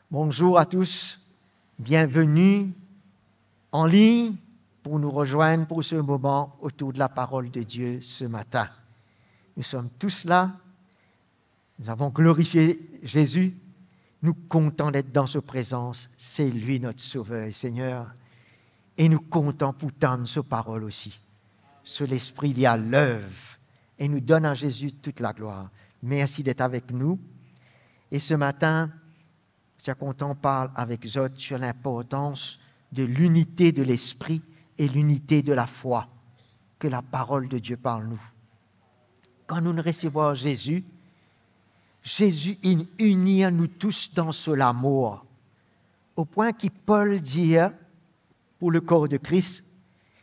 Bonjour à tous, bienvenue en ligne pour nous rejoindre pour ce moment autour de la parole de Dieu ce matin. Nous sommes tous là, nous avons glorifié Jésus, nous comptons d'être dans sa présence, c'est lui notre Sauveur et Seigneur, et nous comptons pour tendre sa parole aussi. Sur l'Esprit, il y a l'œuvre, et nous donne à Jésus toute la gloire. Merci d'être avec nous, et ce matin, je suis content, on parle avec Zod sur l'importance de l'unité de l'esprit et l'unité de la foi que la parole de Dieu parle nous. Quand nous recevons Jésus, Jésus unit à nous tous dans son amour, au point que Paul dit pour le corps de Christ,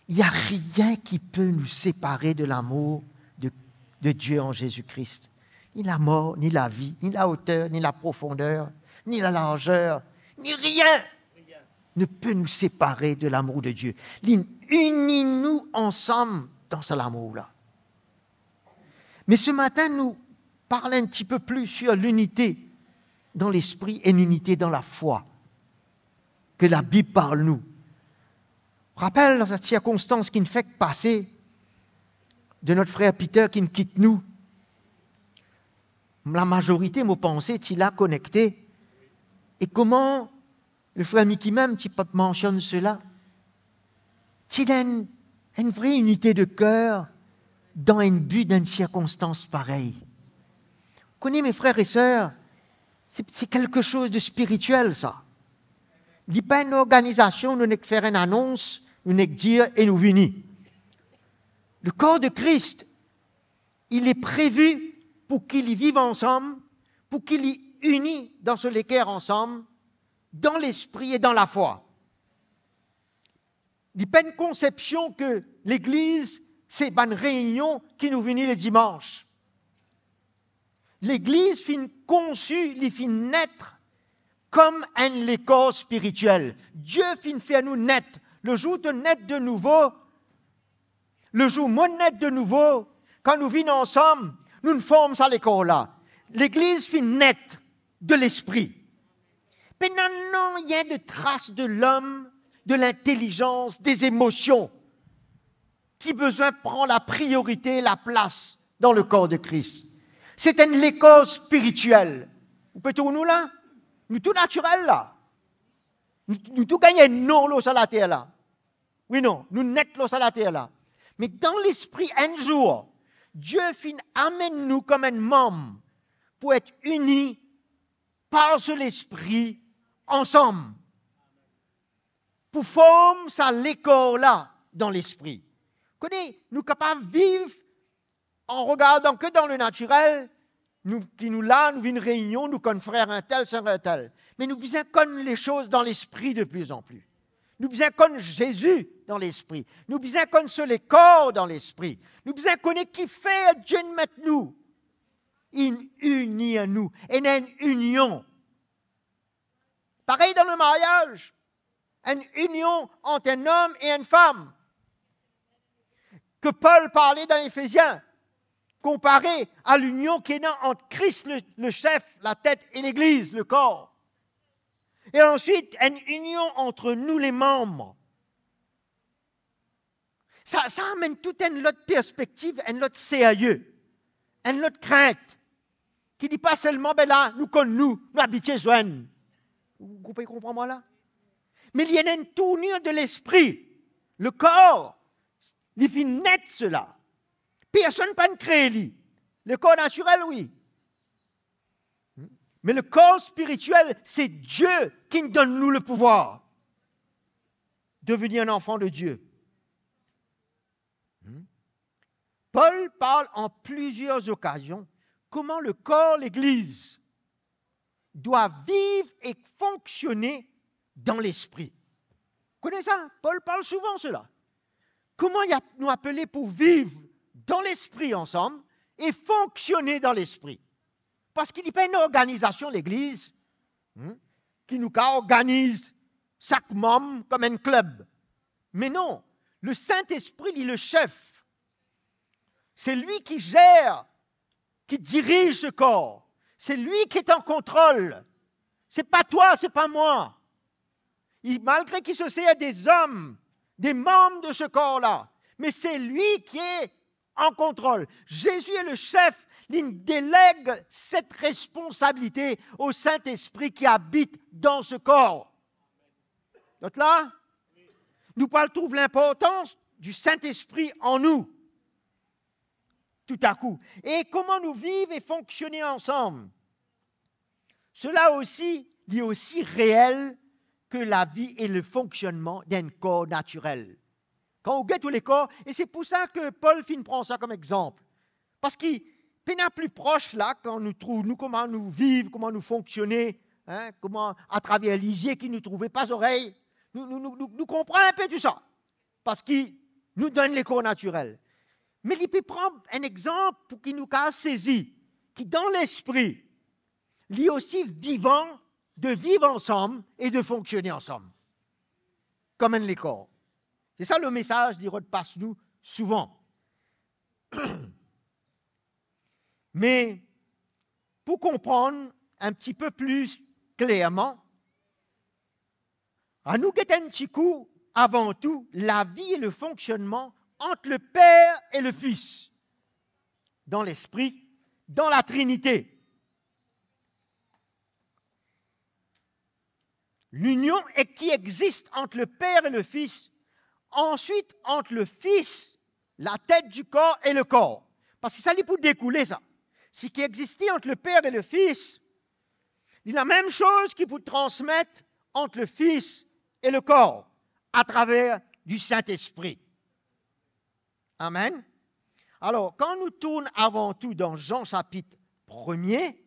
il n'y a rien qui peut nous séparer de l'amour de Dieu en Jésus-Christ. Ni la mort, ni la vie, ni la hauteur, ni la profondeur, ni la largeur, ni rien ne peut nous séparer de l'amour de Dieu. Unis-nous ensemble dans cet amour-là. Mais ce matin, nous parlons un petit peu plus sur l'unité dans l'esprit et l'unité dans la foi que la Bible parle nous. Rappelle dans cette circonstance qui nous fait passer de notre frère Peter qui nous quitte nous. La majorité m'a pensé qu'il a connecté. Et comment le frère Mickey même, tu mentionnes cela? S'il a une vraie unité de cœur dans un but, dans une circonstance pareille. Vous connaissez mes frères et sœurs, c'est quelque chose de spirituel, ça. Il n'y a pas une organisation, nous n'avons que faire une annonce, nous n'avons que dire et nous venir. Le corps de Christ, il est prévu pour qu'il y vive ensemble, pour qu'il y unis dans ce l'équerre ensemble, dans l'esprit et dans la foi. Il n'y a pas une conception que l'Église, c'est une réunion qui nous venait le dimanche. L'Église fin conçue, il fin naître comme un école spirituel. Dieu fin fait à nous naître. Le jour de naître de nouveau, le jour où nous naître de nouveau, quand nous venons ensemble, nous nous formons à l'école là. L'Église fin naître de l'esprit. Mais non, il y a de traces de l'homme, de l'intelligence, des émotions qui besoin prend la priorité, la place dans le corps de Christ. C'est une école spirituelle. Vous pouvez tout nous là? Nous tout naturel là. Nous tout gagnons non l'eau à la terre là. Oui, non, nous net l'eau à la terre là. Mais dans l'esprit, un jour, Dieu amène nous comme un membre pour être unis par l'esprit ensemble. Pour former ça l'école là dans l'esprit. Nous sommes capables de vivre en regardant que dans le naturel, nous venons une réunion, nous comme frère un tel, sœur un tel. Mais nous besoin connaître les choses dans l'esprit de plus en plus. Nous besoin connaître Jésus dans l'esprit. Nous besoin connaître les corps dans l'esprit. Nous besoin connaître qui fait Dieu de mettre nous. Il unit à nous. Et il y a une union. Pareil dans le mariage. Une union entre un homme et une femme. Que Paul parlait dans Éphésiens. Comparé à l'union qui est là entre Christ, le chef, la tête, et l'Église, le corps. Et ensuite, une union entre nous, les membres. Ça amène toute une autre perspective, une autre sérieux, une autre crainte, qui ne dit pas seulement, ben là, nous connaissons, nous habitons joints. Vous pouvez comprendre moi là? Mais il y a une tournure de l'esprit. Le corps, il fait naître cela. Personne ne peut créer lui. Le corps naturel, oui. Mais le corps spirituel, c'est Dieu qui nous donne nous le pouvoir de devenir un enfant de Dieu. Paul parle en plusieurs occasions comment le corps, l'Église, doit vivre et fonctionner dans l'esprit. Vous connaissez ça? Paul parle souvent de cela. Comment nous appeler pour vivre dans l'esprit ensemble et fonctionner dans l'esprit. Parce qu'il n'y a pas une organisation, l'Église, qui nous organise chaque membre comme un club. Mais non, le Saint-Esprit, il est le chef. C'est lui qui gère, qui dirige ce corps. C'est lui qui est en contrôle. C'est pas toi, c'est pas moi. Malgré qu'il se sert des hommes, des membres de ce corps-là, mais c'est lui qui est en contrôle. Jésus est le chef. Il délègue cette responsabilité au Saint-Esprit qui habite dans ce corps. Donc là, nous trouvons l'importance du Saint-Esprit en nous. Tout à coup. Et comment nous vivre et fonctionner ensemble. Cela aussi est aussi réel que la vie et le fonctionnement d'un corps naturel. Quand on regarde tous les corps, et c'est pour ça que Paul prend ça comme exemple. Parce qu'il est plus proche là, quand nous trouvons comment nous vivre, comment nous fonctionner, hein, comment à travers les yeux qu'il nous trouvait, pas oreilles, nous comprenons un peu tout ça. Parce qu'il nous donne les corps naturels. Mais il peut prendre un exemple pour qu'il nous saisisse, qui dans l'esprit, il est aussi vivant de vivre ensemble et de fonctionner ensemble, comme un corps. C'est ça le message d'Hérode passe-nous souvent. Mais pour comprendre un petit peu plus clairement, à nous guetter un petit coup, avant tout, la vie et le fonctionnement entre le Père et le Fils, dans l'Esprit, dans la Trinité. L'union qui existe entre le Père et le Fils, ensuite entre le Fils, la tête du corps et le corps. Parce que ça lui peut découler ça. Ce qui existait entre le Père et le Fils, c'est la même chose qui peut transmettre entre le Fils et le corps, à travers du Saint-Esprit. Amen. Alors, quand nous tournons avant tout dans Jean chapitre 1er,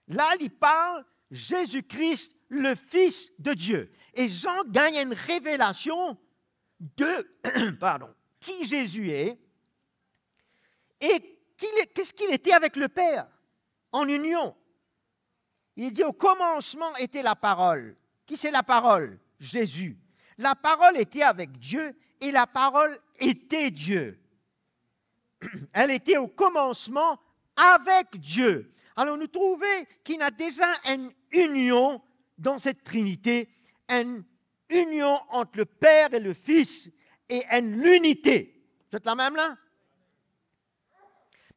là, il parle Jésus-Christ, le Fils de Dieu. Et Jean gagne une révélation de qui Jésus est et qu'est-ce qu'il était avec le Père en union. Il dit au commencement était la parole. Qui c'est la parole? Jésus. La parole était avec Dieu et la parole était Dieu. Elle était au commencement avec Dieu. Alors nous trouvons qu'il y a déjà une union dans cette Trinité, une union entre le Père et le Fils et une unité. Vous êtes la même là?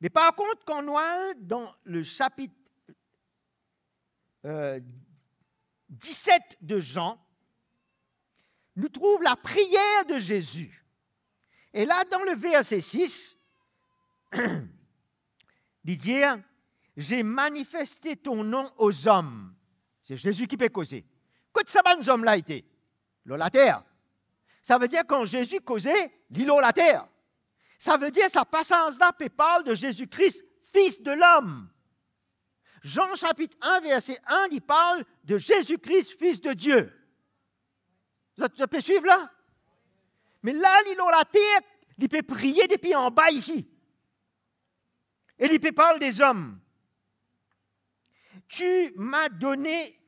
Mais par contre, quand on voit dans le chapitre 17 de Jean, nous trouvons la prière de Jésus. Et là, dans le verset 6, il dit « J'ai manifesté ton nom aux hommes. » C'est Jésus qui peut causer. Que ça va, nos hommes-là été? La terre. Ça veut dire quand Jésus causait, l'îlot la terre. Ça veut dire, sa passage-là parle de Jésus-Christ, Fils de l'homme. Jean chapitre 1, verset 1, il parle de Jésus-Christ, Fils de Dieu. Vous pouvez suivre là? Mais là, l'îlot la terre, il peut prier depuis en bas ici. Et il peut parler des hommes. Tu m'as donné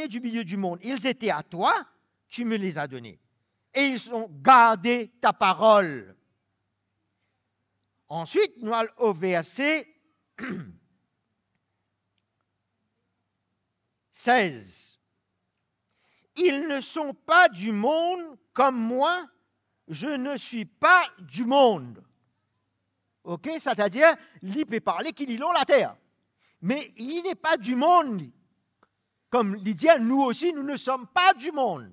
du milieu du monde. Ils étaient à toi, tu me les as donnés. Et ils ont gardé ta parole. Ensuite, nous allons au verset 16. Ils ne sont pas du monde comme moi, je ne suis pas du monde. OK? C'est-à-dire, il peut parler qu'il est la terre. Mais il n'est pas du monde. Comme il dit, nous aussi, nous ne sommes pas du monde.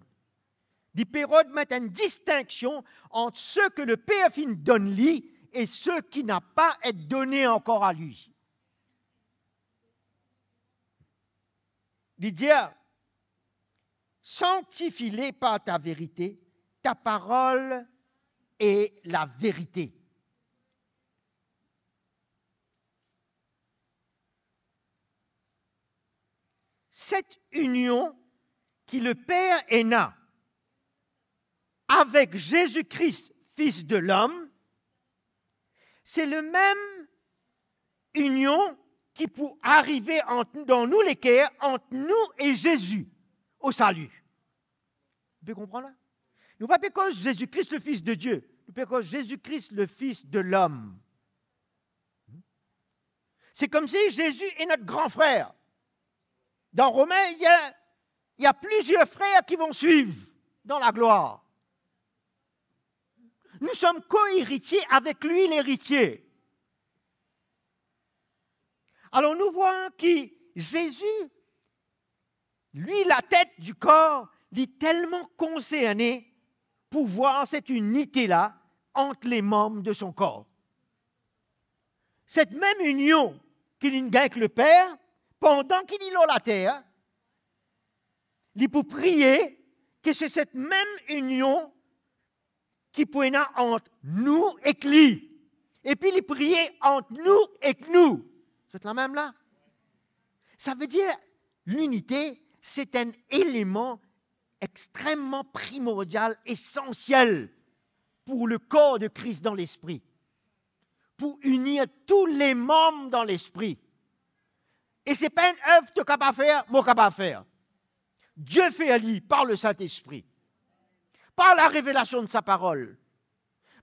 Il peut mettre une distinction entre ce que le Père donne lui et ce qui n'a pas été donné encore à lui. Il dit, sanctifie-les par ta vérité, ta parole est la vérité. Cette union qui le Père est né avec Jésus-Christ, Fils de l'homme, c'est la même union qui peut arriver dans nous les cœurs, entre nous et Jésus, au salut. Vous pouvez comprendre là? Nous ne parlons pas de Jésus-Christ, le Fils de Dieu. Nous parlons de Jésus-Christ, le Fils de l'homme. C'est comme si Jésus est notre grand frère. Dans Romains, il y a plusieurs frères qui vont suivre dans la gloire. Nous sommes co-héritiers avec lui, l'héritier. Alors nous voyons que Jésus, lui, la tête du corps, il est tellement concerné pour voir cette unité-là entre les membres de son corps. Cette même union qu'il a avec le Père, pendant qu'il est sur la terre, il peut prier que c'est cette même union qui peut être entre nous et lui. Et puis il priait entre nous et nous. C'est la même là? Ça veut dire l'unité, c'est un élément extrêmement primordial, essentiel pour le corps de Christ dans l'esprit. Pour unir tous les membres dans l'esprit. Et ce n'est pas une œuvre que tu es capable de faire, moi capable de faire. Dieu fait à lui par le Saint-Esprit, par la révélation de sa parole,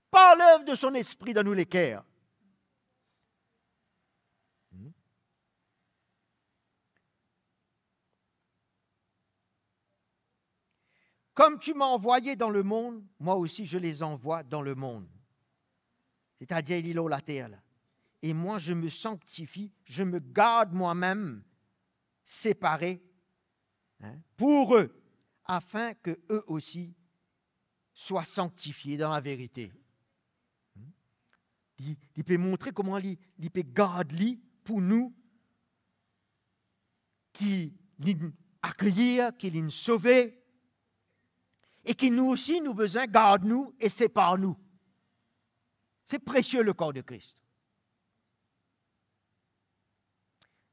par l'œuvre de son esprit dans nous les cœurs. Comme tu m'as envoyé dans le monde, moi aussi je les envoie dans le monde. C'est-à-dire, il est là, la terre, là. Et moi, je me sanctifie, je me garde moi-même séparé pour eux, afin qu'eux aussi soient sanctifiés dans la vérité. Il peut montrer comment il peut garder pour nous, qui accueillir, qui nous sauver, et qui nous aussi, nous besoin, garde nous et sépare nous. C'est précieux le corps de Christ.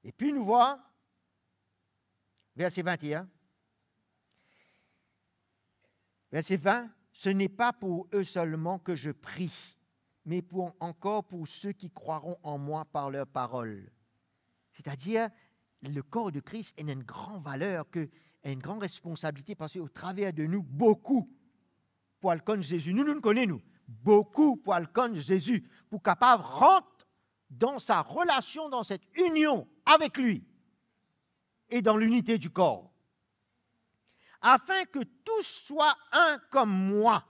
Et puis nous voyons, verset 21, verset 20, ce n'est pas pour eux seulement que je prie, mais encore pour ceux qui croiront en moi par leur parole. C'est-à-dire, le corps de Christ a une grande valeur, a une grande responsabilité, parce qu'au travers de nous, beaucoup pour le connaître Jésus. Nous le connaissons, beaucoup pour le connaître Jésus, pour capable de rentrer dans sa relation, dans cette union avec lui et dans l'unité du corps, afin que tous soient un comme moi.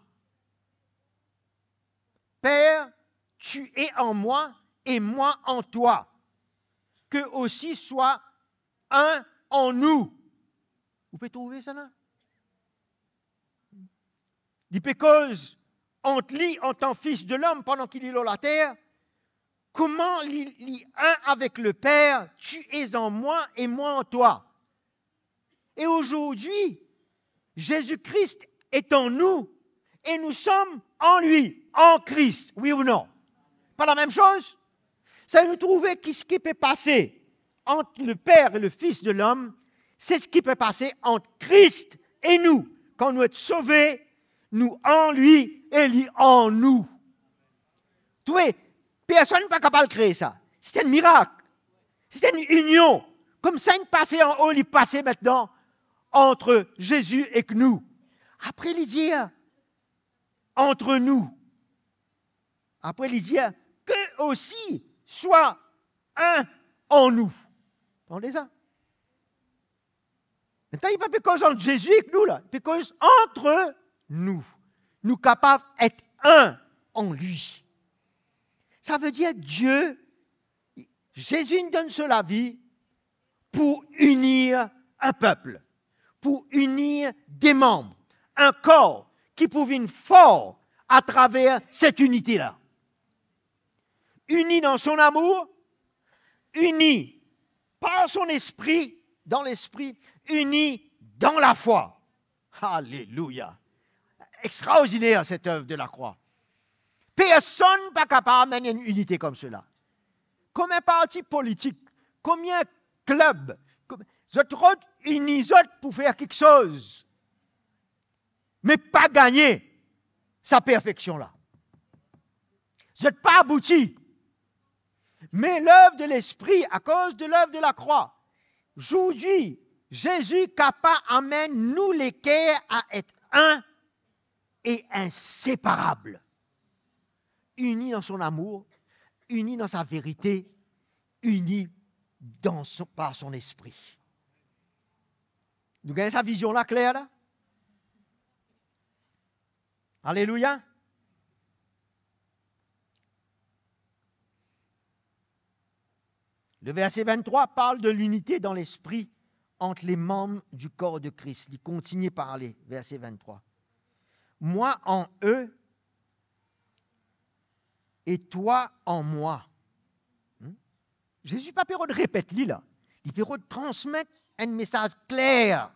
Père, tu es en moi et moi en toi, que aussi soit un en nous. Vous pouvez trouver ça là? Il peut cause entre lui en tant que fils de l'homme pendant qu'il est sur la terre. Comment il est un avec le Père, tu es en moi et moi en toi. Et aujourd'hui, Jésus-Christ est en nous et nous sommes en lui, en Christ. Oui ou non? Pas la même chose? Ça veut nous trouver ce qui peut passer entre le Père et le Fils de l'homme, c'est ce qui peut passer entre Christ et nous. Quand nous sommes sauvés, nous en lui et lui en nous. Tu vois, personne n'est pas capable de créer ça. C'est un miracle. C'est une union. Comme ça, il passait en haut, il passait maintenant entre Jésus et nous. Après, il dit entre nous. Après, il dit que aussi soit un en nous. Entendez ça? Maintenant, il n'y a pas cause entre Jésus et nous, là. Il cause entre nous. Nous capables d'être un en lui. Ça veut dire Dieu, Jésus nous donne sur la vie pour unir un peuple, pour unir des membres, un corps qui peut venir fort à travers cette unité-là. Uni dans son amour, uni par son esprit, dans l'esprit, uni dans la foi. Alléluia. Extraordinaire cette œuvre de la croix. Personne n'est pas capable de mener une unité comme cela. Combien de partis politiques, combien de clubs, vous êtes unis pour faire quelque chose, mais pas gagner sa perfection-là. Vous n'êtes pas aboutis. Mais l'œuvre de l'Esprit, à cause de l'œuvre de la croix, aujourd'hui, Jésus capable amène nous les cœurs à être un et inséparables. Unis dans son amour, unis dans sa vérité, unis par son esprit. Nous gagnons sa vision-là claire, là? Alléluia. Le verset 23 parle de l'unité dans l'esprit entre les membres du corps de Christ. Il continue à parler, verset 23. Moi en eux et toi en moi. Jésus n'a pas peur de répéter là. Il peut transmettre un message clair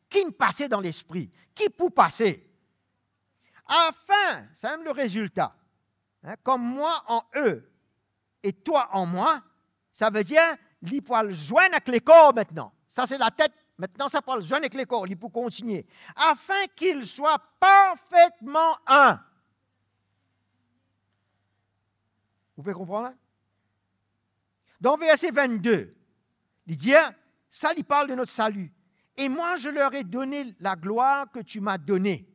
qui ne passait dans l'esprit, qui peut passer. Afin, ça aime le résultat, comme moi en eux et toi en moi, ça veut dire qu'il peut le joindre avec les corps maintenant. Ça c'est la tête, maintenant ça peut le joindre avec les corps, il peut continuer. Afin qu'ils soient parfaitement un. Vous pouvez comprendre là? Dans verset 22, il dit, ça il parle de notre salut. Et moi je leur ai donné la gloire que tu m'as donnée,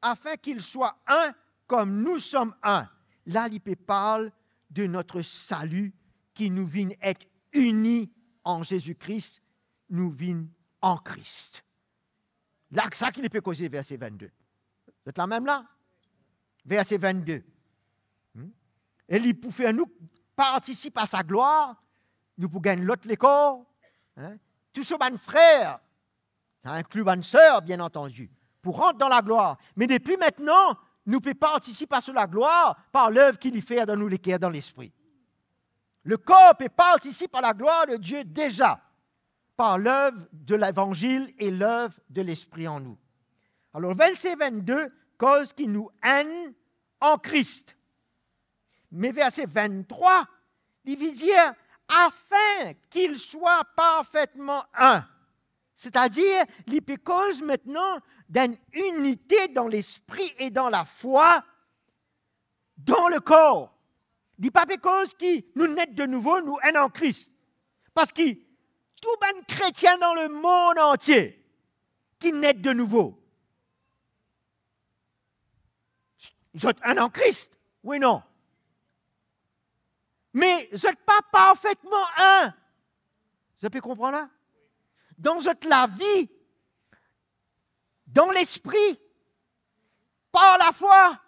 afin qu'ils soient un comme nous sommes un. Là, il parle de notre salut qui nous vient être unis en Jésus-Christ, nous vient en Christ. Là, c'est ça qu'il peut causer, verset 22. Vous êtes là même là? Verset 22. Et il pour faire nous participer à sa gloire, nous pour gagner l'autre les corps, tous ces bonnes frères, ça inclut bonnes sœurs, bien entendu, pour rentrer dans la gloire. Mais depuis maintenant, nous pouvons participer à la gloire par l'œuvre qu'il y fait dans nous les cœurs, dans l'esprit. Le corps peut participer à la gloire de Dieu déjà par l'œuvre de l'évangile et l'œuvre de l'esprit en nous. Alors, verset 22, cause qui nous haine en Christ. Mais verset 23, il veut dire afin qu'ils soient parfaitement un. C'est-à-dire, il cause maintenant d'une unité dans l'esprit et dans la foi, dans le corps. Il n'est pas cause qui nous naît de nouveau, nous haine en Christ. Parce que tout les chrétien dans le monde entier qui naît de nouveau, vous êtes un en Christ, oui non. Mais vous n'êtes pas parfaitement un. Vous pouvez comprendre là? Dans la vie, dans l'esprit, par la foi.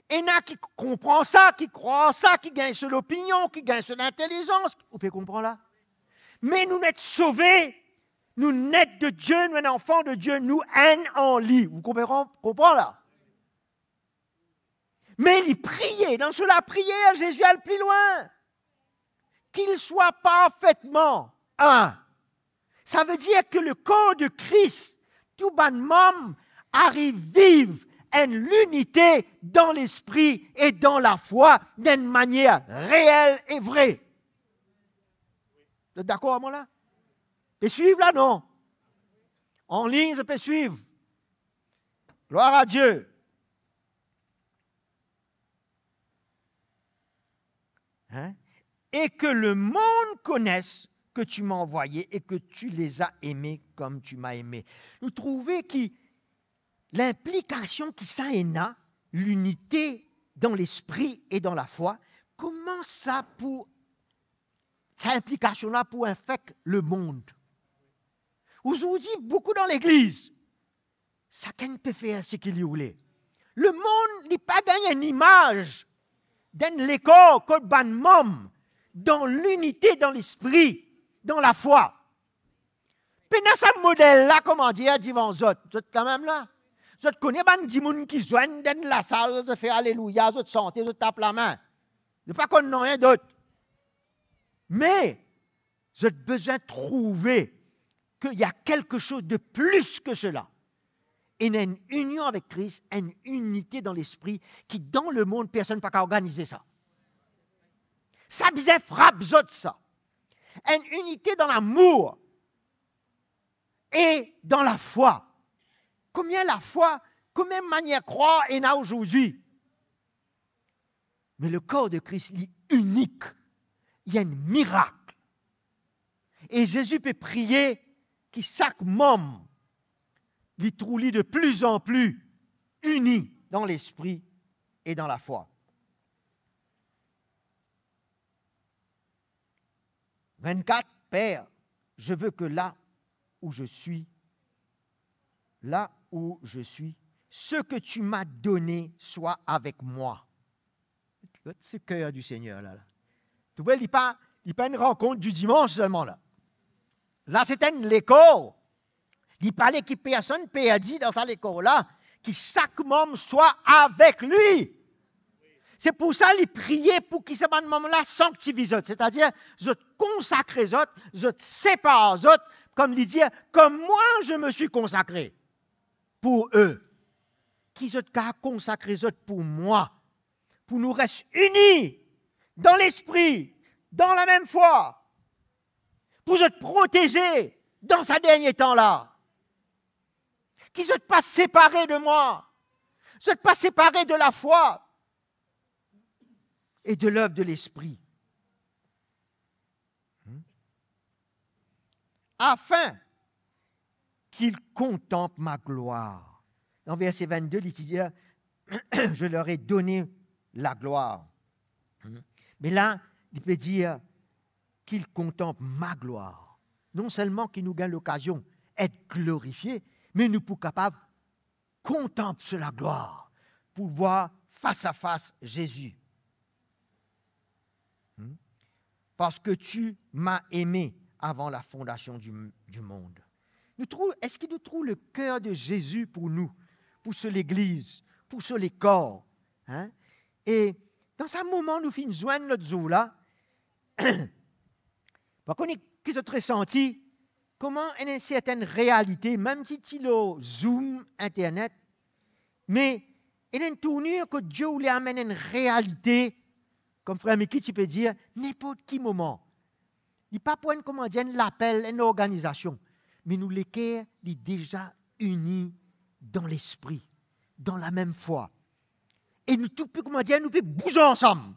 Et il y en a qui comprennent ça, qui croient ça, qui gagnent sur l'opinion, qui gagnent sur l'intelligence. Vous pouvez comprendre là? Mais nous n'êtes sauvés, nous n'êtes de Dieu, nous sommes enfants de Dieu, nous haine en lui. Vous comprenez là? Mais il priait, dans cela prière, Jésus allait plus loin. Qu'il soit parfaitement un. Ça veut dire que le corps de Christ, tout bon membre, arrive vivre en l'unité dans l'esprit et dans la foi d'une manière réelle et vraie. Vous êtes d'accord avec moi là? Vous pouvez suivre là, non? En ligne, je peux suivre. Gloire à Dieu. Et que le monde connaisse que tu m'as envoyé et que tu les as aimés comme tu m'as aimé. Nous trouvons que l'implication qui ça a, l'unité dans l'esprit et dans la foi, comment ça pour cette implication-là pour infecter le monde? Aujourd'hui, beaucoup dans l'Église, chacun peut faire ce qu'il voulait. Le monde n'a pas gagné une image dans l'école, comme ban môme, dans l'unité, dans l'esprit, dans la foi. Puis dans ce modèle-là, comment dire, devant vous autres quand même là, vous connaissez des gens qui joignent dans la salle, vous faites alléluia, vous sentez, vous tapez la main. Vous ne pas qu'on n'a rien d'autre. Mais, vous avez besoin de trouver qu'il y a quelque chose de plus que cela. Et il y a une union avec Christ, une unité dans l'esprit qui, dans le monde, personne ne peut pas organiser ça. Ça bizarre frappe ça. Une unité dans l'amour et dans la foi. Combien la foi, combien de manières croire il y en a aujourd'hui? Mais le corps de Christ est unique. Il y a un miracle. Et Jésus peut prier que chaque membre lui trouve de plus en plus uni dans l'esprit et dans la foi. 24, Père, je veux que là où je suis, ce que tu m'as donné soit avec moi. C'est ce cœur du Seigneur, là. Tu vois, il n'est pas une rencontre du dimanche seulement, là. Là, c'était une école. Il parlait que personne ne peut dire dans cette école-là que chaque membre soit avec lui. C'est pour ça qu'il priait pour que ce membre-là sanctifie, c'est-à-dire, je consacre les autres, je sépare les autres, comme il dit, comme moi je me suis consacré pour eux. Qu'ils ont consacré les autres pour moi, pour nous rester unis dans l'esprit, dans la même foi, pour se protéger dans ce dernier temps-là. Qu'ils ne soient pas séparés de moi, ne soient pas séparés de la foi et de l'œuvre de l'esprit. Afin qu'ils contemplent ma gloire. Dans verset 22, il dit, je leur ai donné la gloire. Mais là, il peut dire qu'ils contemplent ma gloire. Non seulement qu'ils nous gagnent l'occasion d'être glorifiés, mais nous pour capables de contempler la gloire, pour voir face à face Jésus. Parce que tu m'as aimé avant la fondation du monde. Est-ce qu'il nous trouve le cœur de Jésus pour nous, pour l'Église, pour les corps? Hein? Et dans ce moment, nous finissons joindre notre zoo là. Par contre, qu'ils ont ressenti comment il y a une certaine réalité, même si tu le Zoom, Internet, mais il y a une tournure que Dieu voulait amener une réalité, comme frère Miki, tu peux dire, n'importe quel moment. Il n'est pas pour une, comment dire, l'appel, une organisation, mais nous, les cœurs, sont déjà unis dans l'esprit, dans la même foi. Et nous, tout, comment dire, nous pouvons bouger ensemble.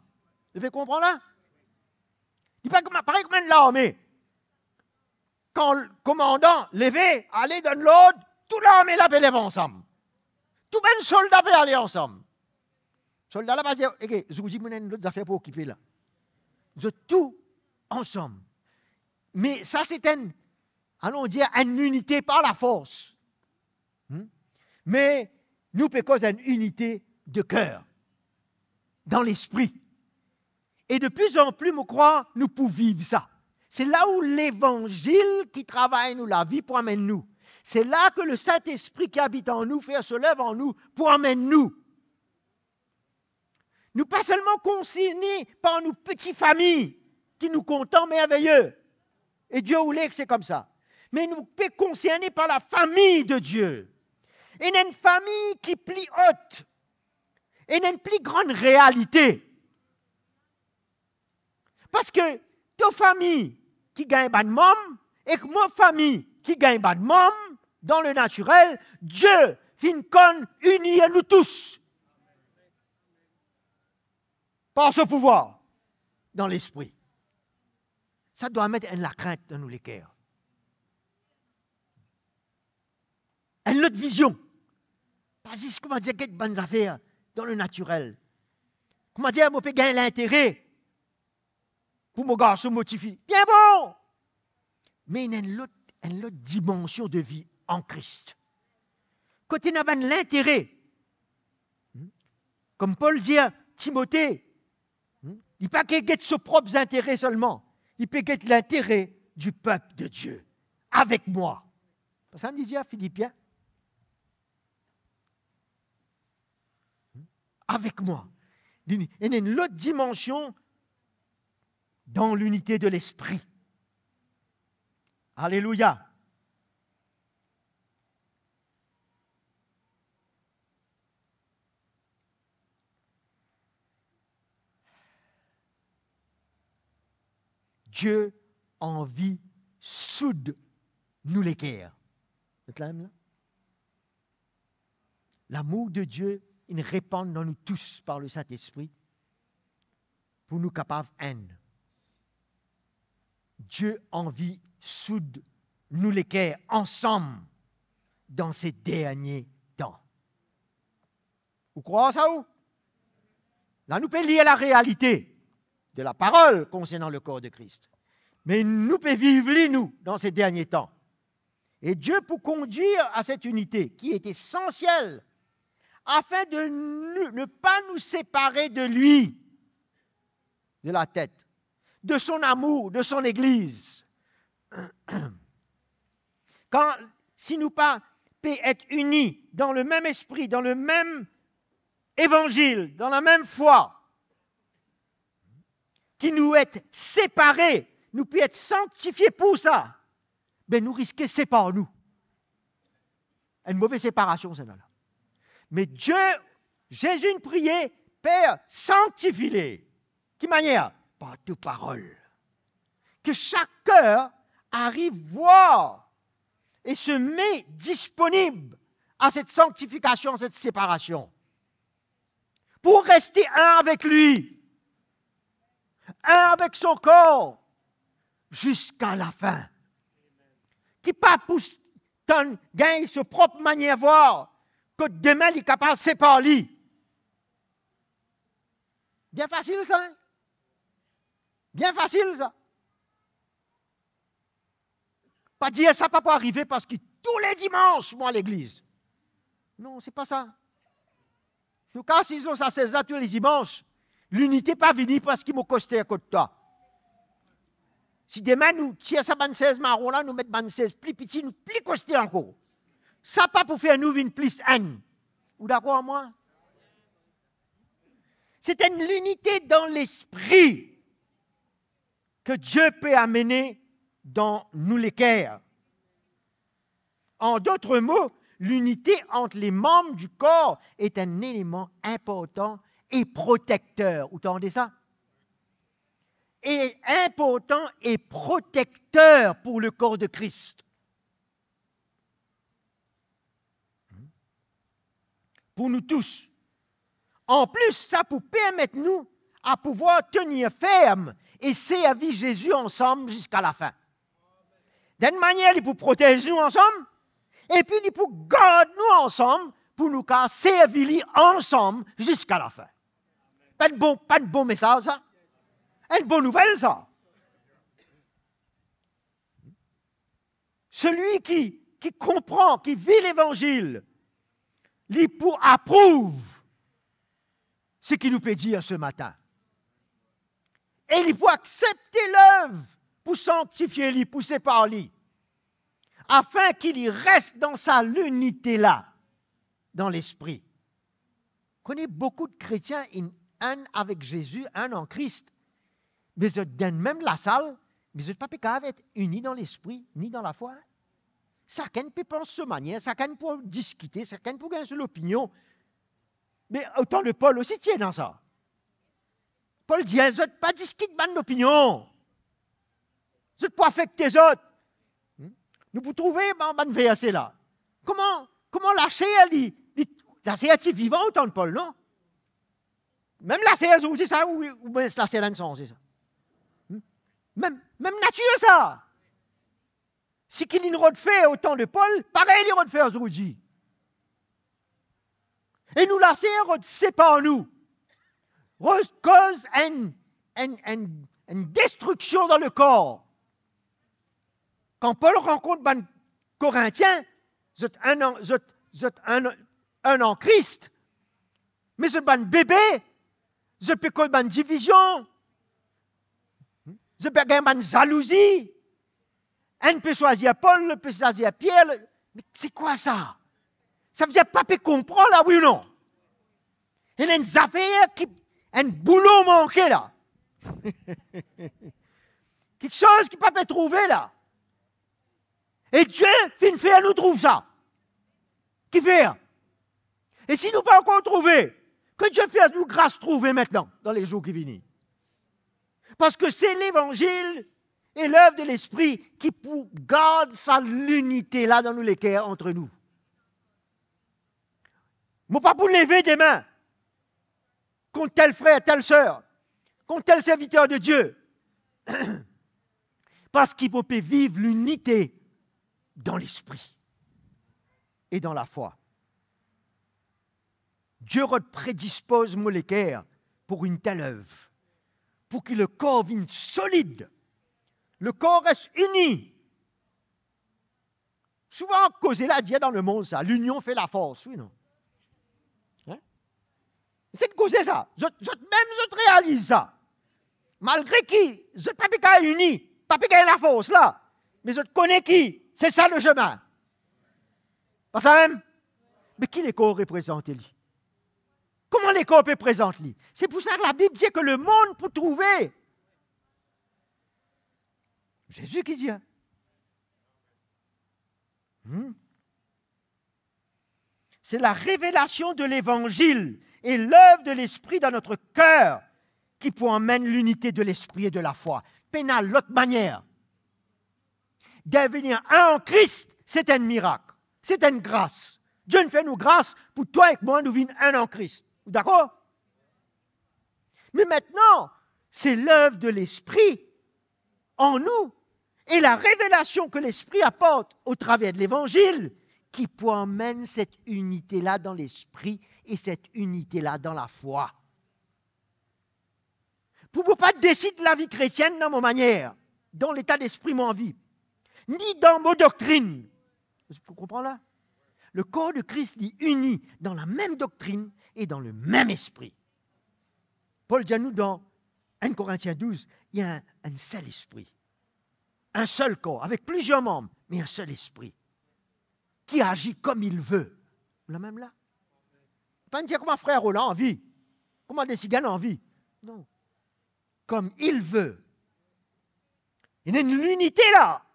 Vous pouvez comprendre là? Il n'est pas pareil comme l'armée. Quand le commandant levait, allait dans l'ordre, toute l'armée la lève ensemble. Tout le soldat peut aller ensemble. Le soldat là va dire, ok, je vous dis, vous avez d'autres affaires pour occuper là. Vous êtes tous ensemble. Mais ça, c'est allons dire, une unité par la force. Mais nous, pécons une unité de cœur, dans l'esprit. Et de plus en plus, je crois, nous pouvons vivre ça. C'est là où l'Évangile qui travaille nous la vie pour amener nous. C'est là que le Saint-Esprit qui habite en nous, fait se lève en nous pour amener nous. Nous pas seulement concernés par nos petites familles qui nous content merveilleux. Et Dieu voulait que c'est comme ça. Mais nous sommes concernés par la famille de Dieu. Et il y a une famille qui est plus haute. Et il y a une plus grande réalité. Parce que ta famille qui gagne pas de môme et que ma famille qui gagne pas de môme, dans le naturel, Dieu fin con unir nous tous. Par ce pouvoir, dans l'esprit. Ça doit mettre la crainte dans nous les cœurs. Une autre vision. Pas juste comment dire qu'il y a de bonnes affaires dans le naturel. Comment dire, je peux gagner l'intérêt pour mon garçon motivé. Bien bon! Mais il y a une autre dimension de vie en Christ. Quand il y a l'intérêt, comme Paul dit à Timothée, il ne peut pas qu'il ait ses propres intérêts seulement. Il peut ait l'intérêt du peuple de Dieu, avec moi. Ça me disait à Philippiens. Avec moi. Il y a une autre dimension dans l'unité de l'esprit. Alléluia. Dieu en vie soude nous les cœurs. Vous êtes là, là? L'amour de Dieu, il répand dans nous tous par le Saint-Esprit pour nous capables haine. Dieu en vie soude nous les cœurs ensemble dans ces derniers temps. Vous croyez ça ou? Là, nous pouvons lire la réalité de la parole concernant le corps de Christ. Mais nous pouvons vivre, nous, dans ces derniers temps. Et Dieu, pour conduire à cette unité qui est essentielle, afin de ne pas nous séparer de lui, de la tête, de son amour, de son Église. Si nous pas être unis dans le même esprit, dans le même évangile, dans la même foi, qui nous est séparés, nous pouvons être sanctifiés pour ça, ben nous risquons de séparer nous. Une mauvaise séparation, c'est là. Mais Dieu, Jésus nous priait, Père, sanctifie-les. Quelle manière? Par tes paroles. Que chaque cœur arrive voir et se met disponible à cette sanctification, à cette séparation. Pour rester un avec lui, un avec son corps, jusqu'à la fin. Qui pas pousse gagne sa propre manière de voir, que demain il est capable de séparer. Bien facile ça. Hein? Bien facile ça. Pas dire ça pas pour arriver parce que tous les dimanches, moi à l'église. Non, c'est pas ça. Nous, quand ils ont ça, c'est ça tous les dimanches, l'unité pas venue parce qu'ils m'ont costé à côté de toi. Si demain nous tirons ça 16 marron là, nous mettons 16 plus petits, nous plus costé encore. Ça pas pour faire nous une plus haine. Vous d'accord moi? C'est une l'unité dans l'esprit que Dieu peut amener dans nous les cœurs. En d'autres mots, l'unité entre les membres du corps est un élément important et protecteur. Vous entendez ça? Et important et protecteur pour le corps de Christ. Pour nous tous. En plus, ça pour permettre nous à pouvoir tenir ferme et servir Jésus ensemble jusqu'à la fin. D'une manière, il pour protéger nous ensemble, et puis il pour garder nous ensemble, pour nous servir ensemble jusqu'à la fin. Pas de bon message, ça? Une bonne nouvelle, ça. Celui qui comprend, qui vit l'Évangile, il approuve ce qu'il nous peut dire ce matin. Et il faut accepter l'œuvre pour sanctifier lui, pour séparer lui, afin qu'il y reste dans sa l'unité-là, dans l'esprit. On connaît beaucoup de chrétiens, un avec Jésus, un en Christ, mais dans même la salle, mais ils ne peuvent pas être unis dans l'esprit, ni dans la foi. Chacun peut penser de manière, chacun peut discuter, chacun peut gagner l'opinion. Mais autant le Paul aussi tient dans ça. Paul dit, vous n'êtes pas discuter de l'opinion. Vous n'êtes pas affecter les autres. Nous vous trouvez dans le verset là. Comment la chair, la chair est vivante autant de Paul, non? Même la chair, vous dites ça, ou la chair d'un sens, c'est ça. Même nature, ça. Si qu'il y a une fait autant de Paul, pareil, il y a fait aujourd'hui. Et nous, la chair, sépare nous. Cause une destruction dans le corps. Quand Paul rencontre les Corinthiens, vous êtes un en Christ, mais vous êtes un bébé, vous êtes une division, vous êtes une jalousie. Un peut choisir Paul, un peut choisir Pierre. Mais c'est quoi ça? Ça veut dire pas comprendre là, oui ou non? Il y a une affaire un boulot manqué là. Quelque chose qui ne peut pas trouver là. Et Dieu, fin fait, nous trouve ça. Qui fait? Et si nous ne pas encore trouver, que Dieu fasse nous grâce trouver maintenant, dans les jours qui viennent. Parce que c'est l'évangile et l'œuvre de l'esprit qui garde sa l'unité là dans nous les cœurs entre nous. Mais pas pour lever des mains contre tel frère, telle sœur, contre tel serviteur de Dieu. Parce qu'il faut vivre l'unité dans l'esprit et dans la foi. Dieu prédispose les cœurs pour une telle œuvre, pour que le corps vienne solide, le corps reste uni. Souvent, causé là, dit dans le monde, ça, l'union fait la force, oui, non? Hein? C'est de causer ça. Je réalise ça. Malgré qui, je ne peux pas unis, pas la force là, mais je connais qui, c'est ça le chemin. Pas ça même? Mais qui les corps représentent, lui? Comment les corps représentent, lui? C'est pour ça que la Bible dit que le monde peut trouver. Jésus qui dit. C'est la révélation de l'Évangile et l'œuvre de l'Esprit dans notre cœur qui peut emmèner l'unité de l'Esprit et de la foi. Pénal, l'autre manière. Devenir un en Christ, c'est un miracle. C'est une grâce. Dieu nous fait nous grâce pour toi et moi, nous vîmes un en Christ. D'accord? Mais maintenant, c'est l'œuvre de l'Esprit en nous et la révélation que l'Esprit apporte au travers de l'Évangile qui peut emmèner cette unité-là dans l'Esprit et cette unité-là dans la foi. Pour ne pas décider la vie chrétienne dans ma manière, dans l'état d'esprit mon vie, ni dans mon doctrine. Vous comprenez là? Le corps de Christ est uni dans la même doctrine et dans le même esprit. Paul dit à nous dans 1 Corinthiens 12, il y a un seul esprit. Un seul corps, avec plusieurs membres, mais un seul esprit, qui agit comme il veut. Vous l'avez même là? Pas dire comment frère Roland en vie, comment des ciganes en vie. Non. Comme il veut. Il y a une unité là,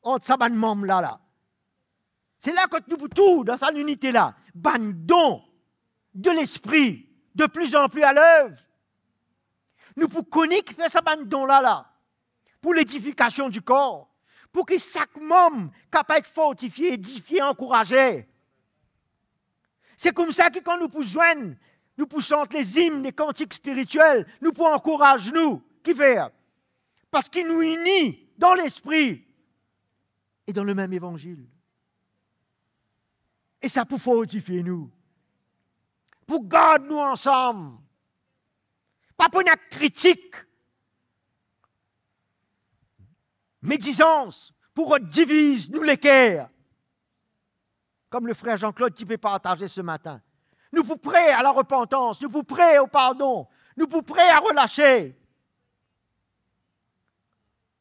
entre ces membres là. C'est là que nous tout, dans cette unité-là, don de l'esprit, de plus en plus à l'œuvre. Nous pouvons connaître qui fait ce don-là, pour l'édification du corps, pour que chaque membre capable d'être fortifié, édifié, encouragé. C'est comme ça que quand nous pouvons joindre, nous pouvons chanter les hymnes, les cantiques spirituels, nous pouvons encourager nous, qui fait? Parce qu'il nous unit dans l'esprit et dans le même évangile. Et ça pour fortifier nous, pour garder nous ensemble, pas pour une critique, médisance, pour diviser nous les cœurs, comme le frère Jean-Claude qui peut partager ce matin. Nous vous prêts à la repentance, nous vous prêts au pardon, nous vous prêts à relâcher,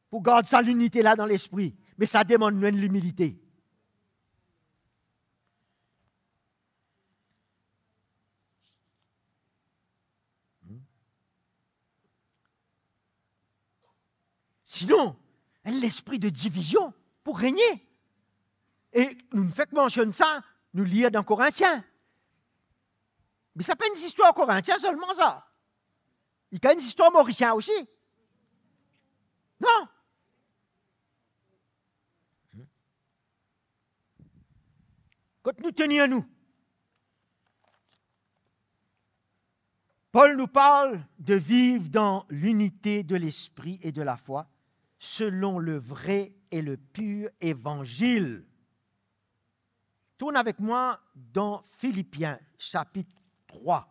pour garder ça l'unité là dans l'esprit, mais ça demande de l'humilité. Sinon, l'esprit de division pour régner. Et nous ne faisons que mentionner ça, nous lire dans Corinthiens. Mais ça n'est pas une histoire Corinthiens seulement ça. Il y a une histoire mauricienne aussi. Non. Quand nous tenions nous, Paul nous parle de vivre dans l'unité de l'esprit et de la foi, selon le vrai et le pur évangile. Tourne avec moi dans Philippiens, chapitre 3.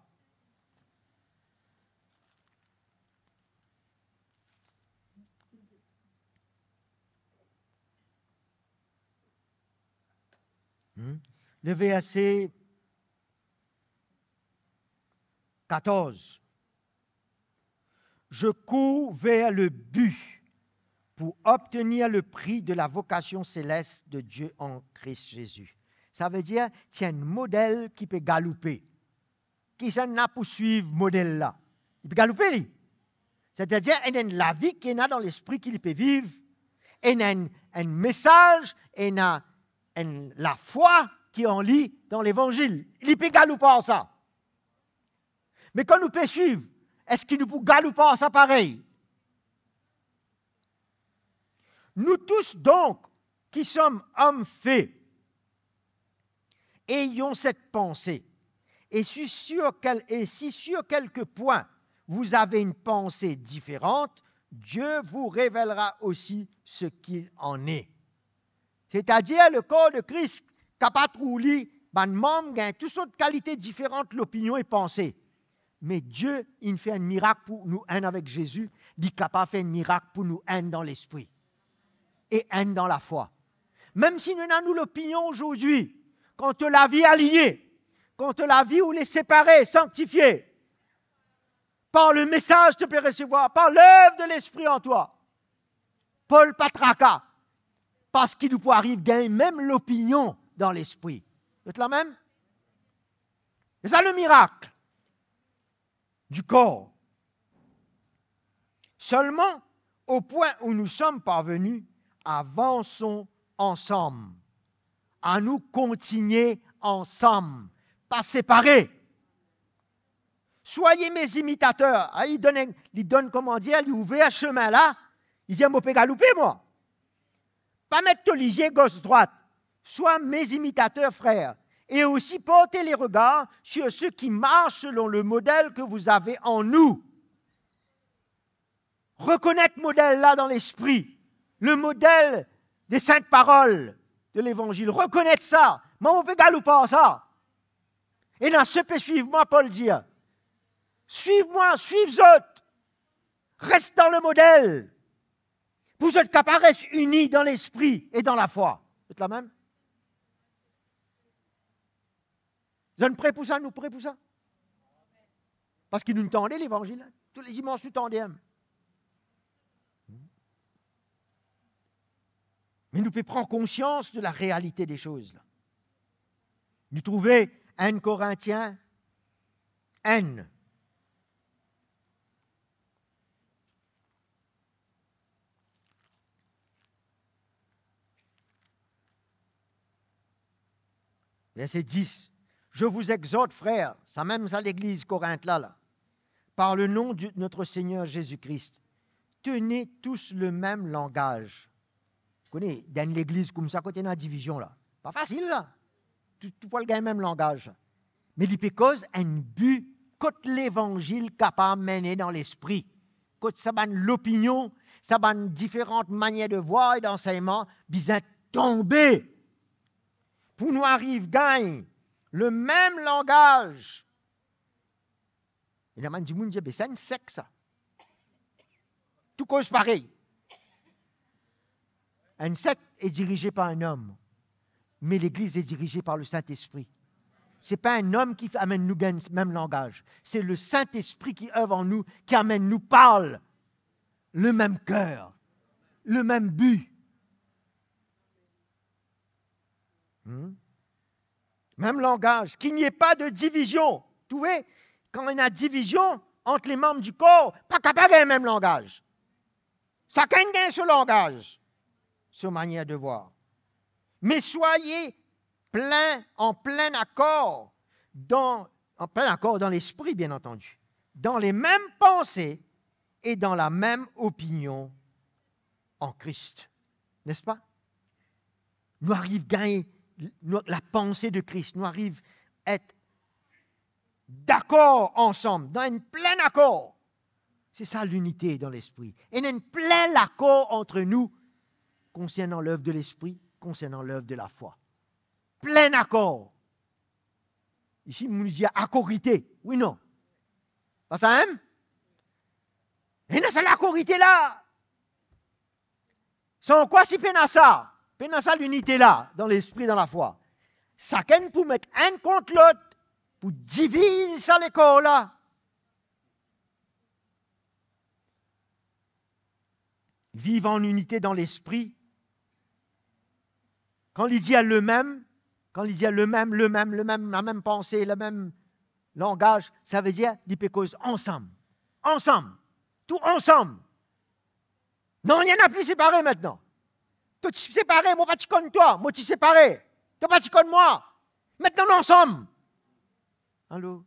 Le verset 14. Je cours vers le but pour obtenir le prix de la vocation céleste de Dieu en Christ Jésus. Ça veut dire qu'il y a un modèle qui peut galouper. Qui s'en a pour suivre ce modèle-là? Il peut galouper, c'est-à-dire qu'il y a la vie qu'il y a dans l'esprit qu'il peut vivre, il y a un message, il y a la foi qui en lit dans l'Évangile. Il peut galouper ça. Mais quand nous pouvons suivre, est-ce qu'il nous peut galouper ça pareil? Nous tous donc, qui sommes hommes faits, ayons cette pensée. Et si sur quelques points vous avez une pensée différente, Dieu vous révélera aussi ce qu'il en est. C'est-à-dire le corps de Christ, capable de rouler, ben membre gagne toutes sortes de qualités différentes, l'opinion et pensée. Mais Dieu, il fait un miracle pour nous un avec Jésus, il est capable de faire un miracle pour nous un dans l'esprit. et haine dans la foi. Même si nous avons l'opinion aujourd'hui, contre la vie alliée, contre la vie où les séparés, sanctifiés, par le message que tu peux recevoir, par l'œuvre de l'Esprit en toi. Paul Patraka, parce qu'il nous peut arriver à gagner même l'opinion dans l'Esprit. Vous êtes là même? C'est ça le miracle du corps. Seulement, au point où nous sommes parvenus, avançons ensemble, à nous continuer ensemble, pas séparés. Soyez mes imitateurs. Ah, il donne comment dire, il ouvre un chemin là, il dit, je peux galouper moi. Pas mettre ton lisier gauche-droite. Sois mes imitateurs, frères. Et aussi portez les regards sur ceux qui marchent selon le modèle que vous avez en nous. Reconnaître ce modèle-là dans l'esprit, le modèle des saintes paroles de l'Évangile. Reconnaître ça. Mais on peut galouper ça. Et dans ce pays, suivez-moi, Paul dit. Suive-moi, suive autres. Reste dans le modèle. Vous êtes capables unis dans l'esprit et dans la foi. Vous êtes là même? Vous êtes prêts pour ça? Nous prêts pour ça? Parce qu'ils nous tendaient l'évangile. Tous les dimanches, nous tendaient. Mais nous pouvons prendre conscience de la réalité des choses. Nous trouvons 1 Corinthiens N. Verset 10. Je vous exhorte, frères, ça même ça l'église Corinthe là, par le nom de notre Seigneur Jésus-Christ, tenez tous le même langage. Vous connaissez, dans l'église comme ça, côté dans la division là. Pas facile là. Tout le monde a le même langage. Mais il peut cause un but contre l'évangile capable de mener dans l'esprit. Contre ça va l'opinion, ça va différentes manières de voir et d'enseignement, besoin tomber. Pour nous arrive gagne le même langage. Et la man dit, c'est un sexe ça. Tout cause pareil. Un secte est dirigé par un homme, mais l'Église est dirigée par le Saint-Esprit. Ce n'est pas un homme qui amène nous le même langage. C'est le Saint-Esprit qui œuvre en nous, qui amène nous parle le même cœur, le même but. Même langage, qu'il n'y ait pas de division. Vous voyez, quand on a division entre les membres du corps, pas capable de le même langage. Chacun a ce langage, cette manière de voir. Mais soyez en plein accord dans l'esprit, bien entendu, dans les mêmes pensées et dans la même opinion en Christ. N'est-ce pas? Nous arrivons à gagner la pensée de Christ, nous arrivons à être d'accord ensemble, dans un plein accord. C'est ça l'unité dans l'esprit. Et il y a un plein accord entre nous concernant l'œuvre de l'esprit, concernant l'œuvre de la foi. Plein accord. Ici, on nous dit accorité. Oui, non. Pas ça, hein? Et non, c'est l'accorité là. Sans quoi, si peine à ça? Peine à ça, l'unité là, dans l'esprit, dans la foi. Chacun pour mettre un contre l'autre, pour diviser ça les corps là. Vivre en unité dans l'esprit. Quand il dit à le même, la même pensée, le même langage, ça veut dire qu'il peut cause ensemble. Ensemble. Tout ensemble. Non, il n'y en a plus séparé maintenant. Toi, tu es séparé, moi, tu connais toi. Moi, tu es séparé. Toi, tu connais moi. Maintenant, nous ensemble. Allô?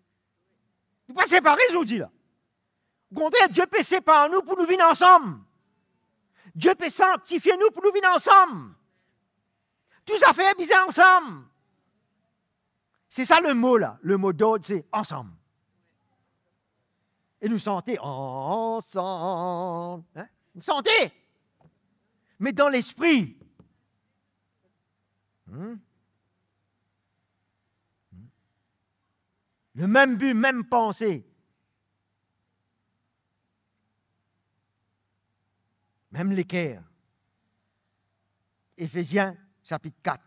Nous ne sommes pas séparés aujourd'hui, là. Au contraire, Dieu peut séparer nous pour nous vivre ensemble. Dieu peut sanctifier nous pour nous vivre ensemble. Tout ça fait bizarre ensemble. C'est ça le mot là. Le mot d'ordre, c'est ensemble. Et nous sentez ensemble. Hein? Vous sentez? Mais dans l'esprit. Le même but, même pensée. Même l'équerre. Éphésiens, chapitre 4.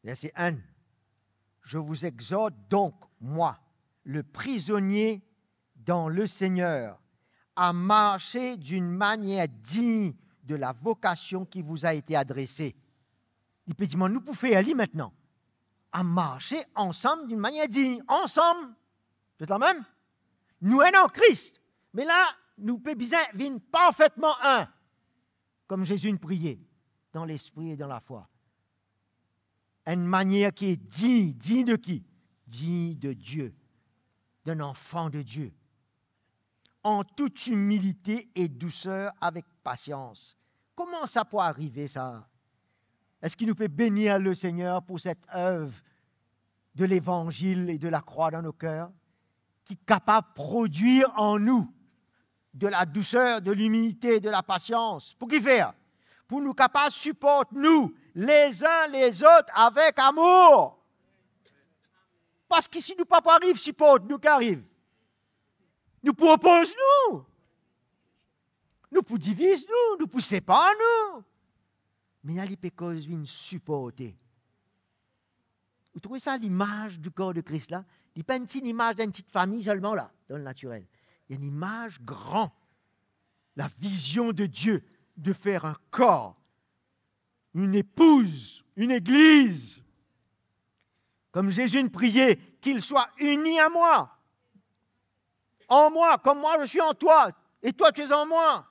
Verset 1. Je vous exhorte donc, moi, le prisonnier dans le Seigneur, à marcher d'une manière digne de la vocation qui vous a été adressée. Il peut dire, nous pouvons faire aller maintenant, à marcher ensemble d'une manière digne. Ensemble, c'est la même. Nous sommes en Christ, mais là, nous pouvons vivre parfaitement un, comme Jésus nous priait, dans l'esprit et dans la foi. Une manière qui est digne. Digne de qui? Digne de Dieu, d'un enfant de Dieu. En toute humilité et douceur, avec patience. Comment ça peut arriver, ça? Est-ce qu'il nous peut bénir le Seigneur pour cette œuvre de l'Évangile et de la croix dans nos cœurs, qui est capable de produire en nous de la douceur, de l'humilité, de la patience? Pour qui faire? Pour nous capables de supporter, nous, les uns les autres, avec amour. Parce que si nous pas arrive, supporte nous qui arrive. Nous propose nous. Nous pour divise nous, nous pour séparer nous. Mais il y a les causes viennent supporter. Vous trouvez ça l'image du corps de Christ là? Il n'y a pas une petite image d'une petite famille seulement là, dans le naturel. Il y a une image grande. La vision de Dieu de faire un corps, une épouse, une église. Comme Jésus priait, qu'il soit uni à moi. En moi, comme moi je suis en toi, et toi tu es en moi.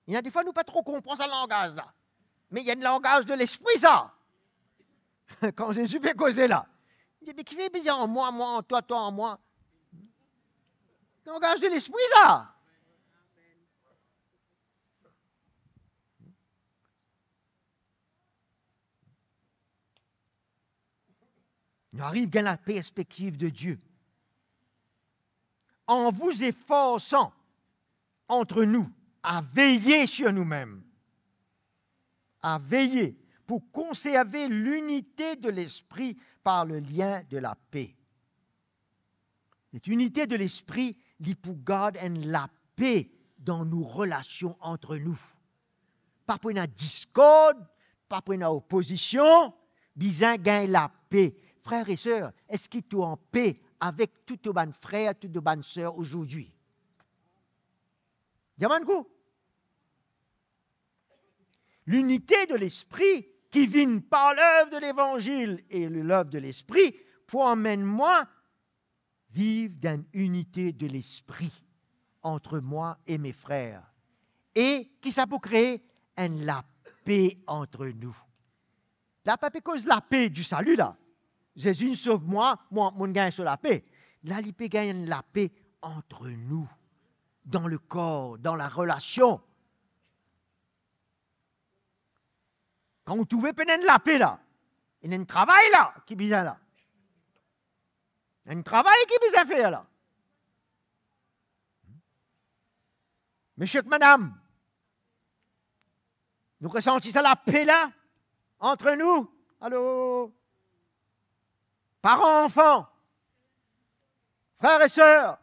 Il y a des fois, nous pas trop comprendre ce langage là. Mais il y a un langage de l'esprit, ça. Quand Jésus fait causer là. Il dit, mais qui fait bien en moi, moi en toi, toi en moi. Langage de l'esprit, ça. Nous arrive dans la perspective de Dieu. En vous efforçant entre nous à veiller sur nous-mêmes, à veiller pour conserver l'unité de l'esprit par le lien de la paix. Cette unité de l'esprit, il pour garder la paix dans nos relations entre nous. Pas pour une discorde, pas pour une opposition, bien gagne la paix. Frères et sœurs, est-ce qu'ils sont en paix avec tous vos frères, toutes vos sœurs aujourd'hui? Diamankou. L'unité de l'esprit qui vient par l'œuvre de l'évangile et l'œuvre de l'esprit pour emmèner moi vivre dans unité de l'esprit entre moi et mes frères. Et qui ça peut créer la paix entre nous. La paix, cause la paix du salut là. Jésus sauve moi, mon gagne sur la paix. Là, il peut gagner la paix entre nous, dans le corps, dans la relation. Quand vous trouvez peut-être la paix là, il y a un travail là qui est bizarre là. Il y a un travail qui est bizarre faire là. Monsieur et madame, nous ressentissons la paix là, entre nous. Allô? Parents, enfants, frères et sœurs.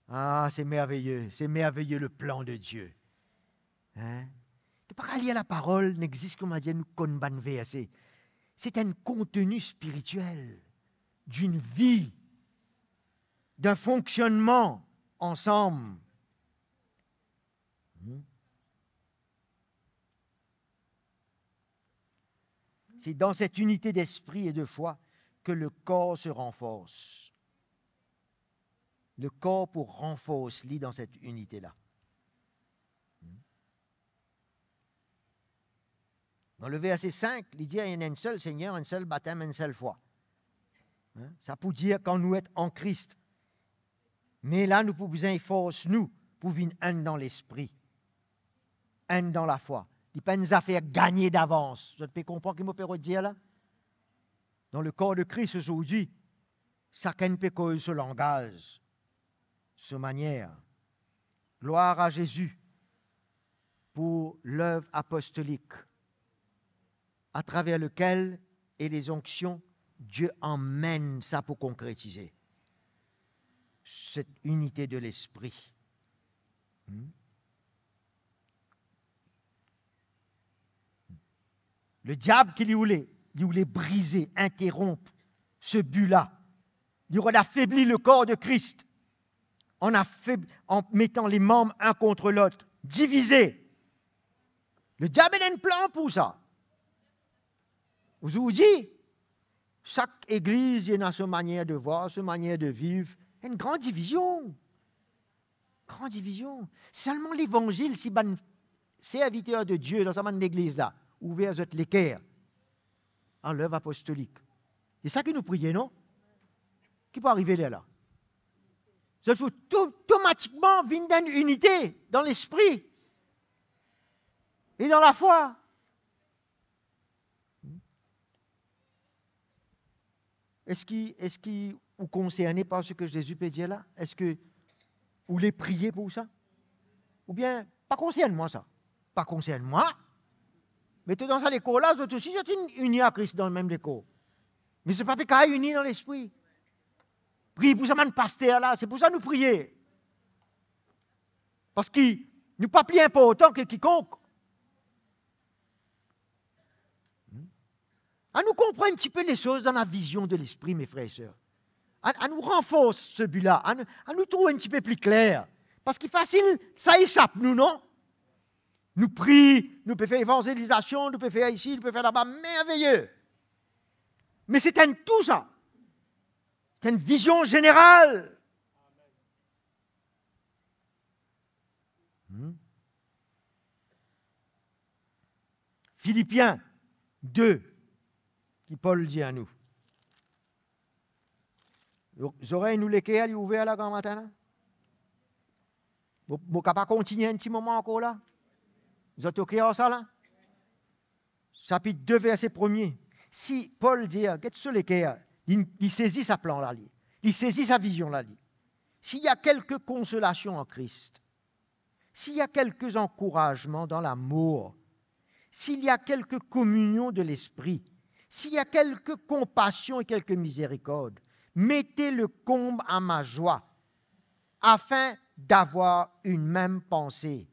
Ah, c'est merveilleux le plan de Dieu. Hein? De pas lire la parole n'existe comme dire nous connaissons assez. C'est un contenu spirituel d'une vie, d'un fonctionnement ensemble. C'est dans cette unité d'esprit et de foi que le corps se renforce. Le corps pour renforcer dans cette unité-là. Dans le verset 5, il dit qu'il y a un seul Seigneur, un seul baptême, une seule foi. Ça peut dire quand nous sommes en Christ. Mais là, nous pouvons efforcer nous pour vivre un dans l'esprit, un dans la foi. Il n'y a pas une affaire gagnée d'avance. Vous pouvez comprendre ce que je peux dire là? Dans le corps de Christ aujourd'hui, chacun peut causer ce langage, cette manière. Gloire à Jésus pour l'œuvre apostolique, à travers lequel, et les onctions, Dieu emmène ça pour concrétiser cette unité de l'esprit. Le diable qui lui voulait briser, interrompre ce but-là. Il aurait affaibli le corps de Christ en mettant les membres un contre l'autre, divisés. Le diable a un plan pour ça. Je vous dis, chaque église il a sa manière de voir, sa manière de vivre. Il y a une grande division. Grande division. Seulement l'évangile, si ben serviteur de Dieu dans sa église là, ouvert à l'équerre, en l'œuvre apostolique. C'est ça que nous prions, non? Qui peut arriver là? Il faut automatiquement venir d'une unité dans l'esprit et dans la foi. Est-ce que vous concernez par ce que Jésus peut dire là? Est-ce que vous les priez pour ça? Ou bien, pas concerne-moi ça. Pas concerne-moi. Mais dans ça l'école là, vous aussi, c'est unis à Christ dans le même décor. Mais ce n'est pas qu'à unis dans l'esprit. Priez pour ça, man, pasteur là, c'est pour ça que nous prions. Parce qu'il n'est pas plus important que quiconque. À nous comprendre un petit peu les choses dans la vision de l'esprit, mes frères et sœurs. À nous renforcer ce but-là, à nous trouver un petit peu plus clair. Parce qu'il est facile, ça échappe, nous, non? Nous prions, nous pouvons faire évangélisation, nous pouvons faire ici, nous pouvons faire là-bas, merveilleux. Mais c'est un tout ça. C'est une vision générale. Philippiens 2, qui Paul dit à nous. Vous aurez nous lesquels ouverts là grand matin là? Vous ne pouvez pas continuer un petit moment encore là? Vous êtes OK en ça là? Chapitre 2, verset 1er. Si Paul dit, qu'est-ce que lesquels? Il saisit sa plan là, il saisit sa vision là. S'il y a quelques consolations en Christ, s'il y a quelques encouragements dans l'amour, s'il y a quelques communions de l'esprit, s'il y a quelques compassions et quelques miséricordes, mettez le comble à ma joie, afin d'avoir une même pensée.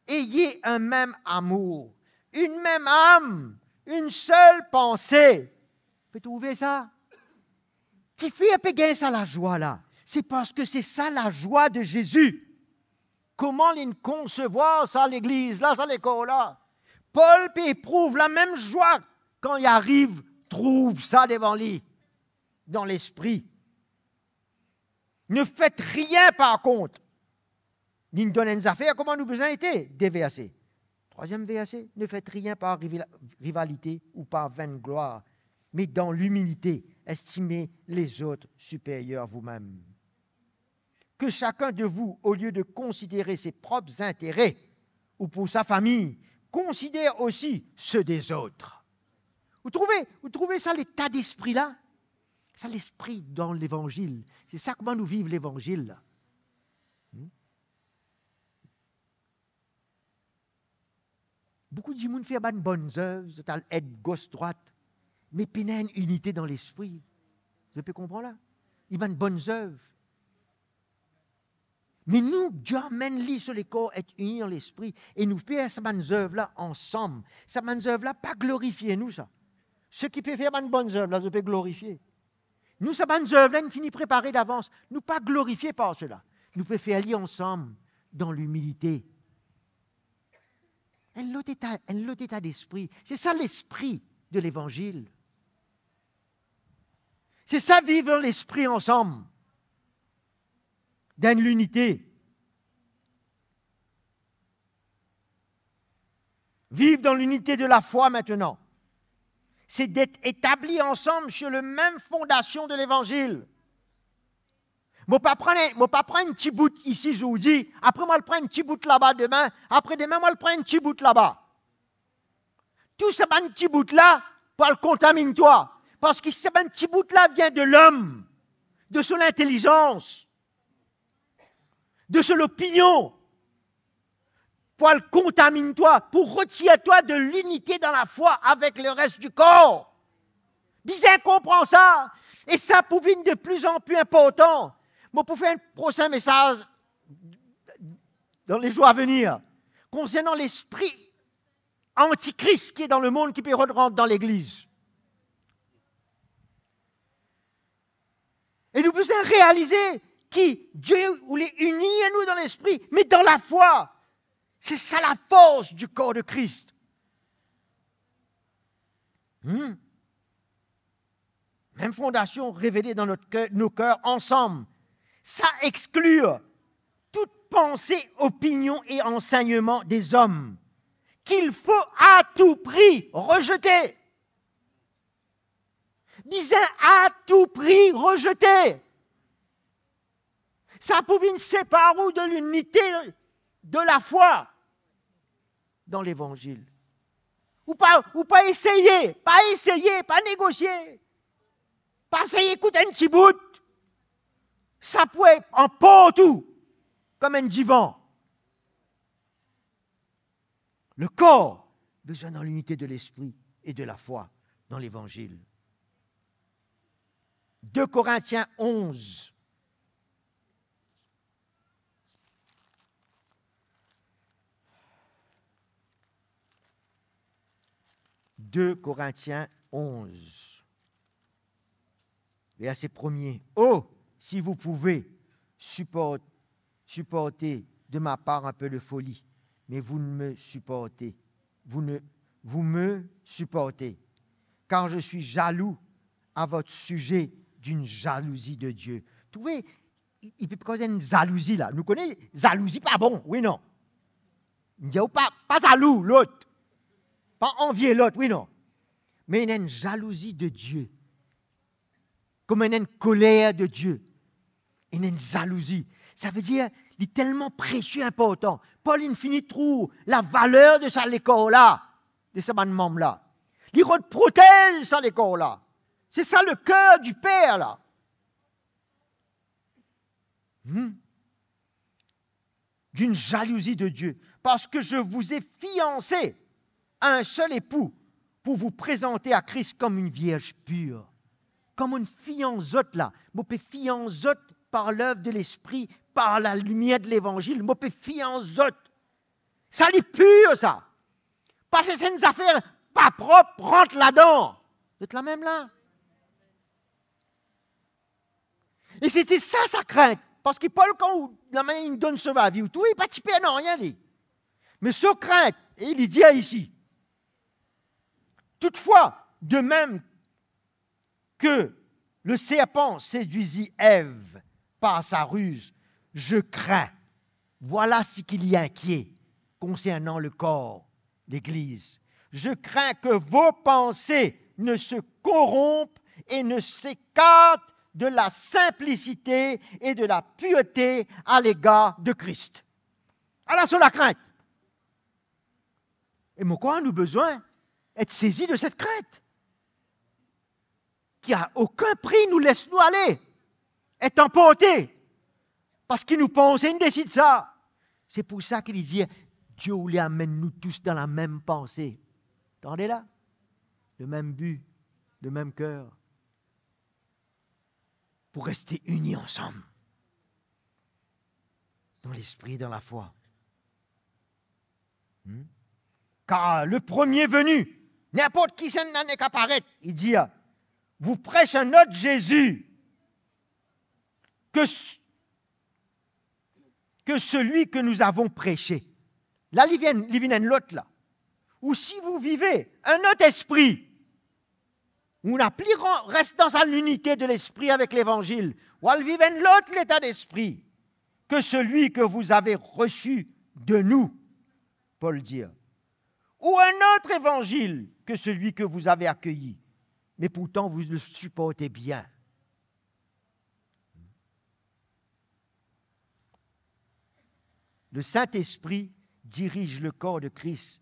Ayez un même amour, une même âme, une seule pensée. Vous pouvez trouver ça? Qui fait un peu gagner ça la joie là? C'est parce que c'est ça la joie de Jésus. Comment concevoir ça l'église là, ça l'école là? Paul éprouve la même joie quand il arrive, trouve ça devant lui, dans l'esprit. Ne faites rien par contre. Il nous donne une affaire, comment nous besoin été? Des versets. Troisième verset, ne faites rien par rivalité ou par vaine gloire, mais dans l'humilité, estimez les autres supérieurs à vous-même. Que chacun de vous, au lieu de considérer ses propres intérêts ou pour sa famille, considère aussi ceux des autres. Vous trouvez ça l'état d'esprit là? Ça l'esprit dans l'évangile. C'est ça comment nous vivons l'évangile là. Beaucoup de gens font de bonnes œuvres, aide gauche-droite, mais il y a une unité dans l'esprit. Vous pouvez comprendre là? Ils font de bonnes œuvres. Mais nous, Dieu amène lui sur les corps, être unis dans l'esprit, et nous faisons ces bonnes œuvres-là ensemble. Ces bonnes œuvres-là, pas glorifier nous, ça. Ceux qui peuvent faire de bonnes œuvres-là, ils peuvent glorifier. Nous, ces bonnes œuvres-là, nous finissons préparées d'avance. Nous pas glorifier par cela. Nous pouvons faire aller ensemble dans l'humilité. Un autre état d'esprit. C'est ça l'esprit de l'Évangile. C'est ça vivre l'esprit ensemble. Dans l'unité. Vivre dans l'unité de la foi maintenant. C'est d'être établis ensemble sur la même fondation de l'Évangile. Je ne vais pas prendre un petit bout ici, je vous dis, après moi, je prends un petit bout là-bas demain, après demain, moi, je prends un petit bout là-bas. Tout ce petit bout-là, pour le contamine toi. Parce que ce petit bout-là vient de l'homme, de son intelligence, de son opinion. Poil, contamine-toi pour retirer-toi de l'unité dans la foi avec le reste du corps. Bizarre comprend ça. Et ça devient de plus en plus important. Moi, pour faire un prochain message dans les jours à venir, concernant l'esprit antichrist qui est dans le monde, qui peut rentrer dans l'Église. Et nous devons réaliser qui Dieu voulait unir nous dans l'esprit, mais dans la foi. C'est ça la force du corps de Christ. Même fondation révélée dans nos cœurs ensemble. Ça exclut toute pensée, opinion et enseignement des hommes qu'il faut à tout prix rejeter. Disons à tout prix rejeter. Ça pouvait nous séparer de l'unité de la foi dans l'Évangile. Ou pas essayer, pas négocier, pas essayer d'écouter un petit bout. Ça peut être en partout, comme un divan. Le corps besoin dans l'unité de l'esprit et de la foi dans l'Évangile. 2 Corinthiens 11. 2 Corinthiens 11. Verset 1er. Oh, si vous pouvez supporter de ma part un peu de folie, mais vous me supportez, vous me supportez, car je suis jaloux à votre sujet d'une jalousie de Dieu. Vous trouvez, il peut causer une jalousie là. Nous connaissons jalousie pas bon, oui non. Il dit pas jaloux l'autre, pas envier l'autre, oui non. Mais il y a une jalousie de Dieu, comme il y a une colère de Dieu. Il y a une jalousie. Ça veut dire il est tellement précieux, important. Paul, il finit de trouver la valeur de ça l'école-là, de ce membre-là. Il protège ça l'école-là. C'est ça le cœur du Père, là. D'une jalousie de Dieu. Parce que je vous ai fiancé à un seul époux pour vous présenter à Christ comme une vierge pure. Comme une fiançote, là. Vous pouvez fiançote par l'œuvre de l'Esprit, par la lumière de l'Évangile. Vous pouvez fiançote. Ça est pur, ça. Parce que c'est une affaire pas propre, rentre là-dedans. Vous êtes la même là? Et c'était ça sa crainte. Parce que Paul, quand la main il donne ce va vie, tout, il n'est pas typé, non, rien dit. Mais sa crainte, et il dit ici, toutefois, de même que le serpent séduisit Ève par sa ruse, je crains. Voilà ce qu'il y a inquiet concernant le corps, l'Église. Je crains que vos pensées ne se corrompent et ne s'écartent de la simplicité et de la pureté à l'égard de Christ. Alors, sur la crainte. Et pourquoi nous avons besoin d'être saisis de cette crainte qui à aucun prix nous laisse nous aller, être emportés, parce qu'il nous pense et il décide ça. C'est pour ça qu'il dit, Dieu voulait amener nous tous dans la même pensée. Entendez là? Le même but, le même cœur. Pour rester unis ensemble. Dans l'esprit, dans la foi. Car le premier venu, n'importe qui s'en n'est qu'à paraître, il dit, vous prêchez un autre Jésus que celui que nous avons prêché. Là, il vient l'autre là. Ou si vous vivez un autre esprit, on reste dans l'unité de l'esprit avec l'évangile, ou elle vit l'autre état d'esprit que celui que vous avez reçu de nous, Paul dit, ou un autre évangile que celui que vous avez accueilli, mais pourtant vous le supportez bien. Le Saint-Esprit dirige le corps de Christ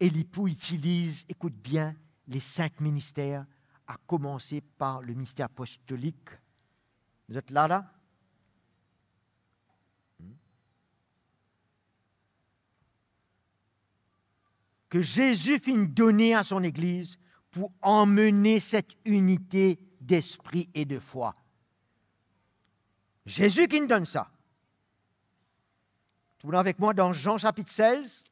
et l'époux utilise, écoute bien, les 5 ministères, à commencer par le ministère apostolique. Vous êtes là? que Jésus finit donner à son Église pour emmener cette unité d'esprit et de foi. Jésus qui nous donne ça. Tournez avec moi dans Jean chapitre 16.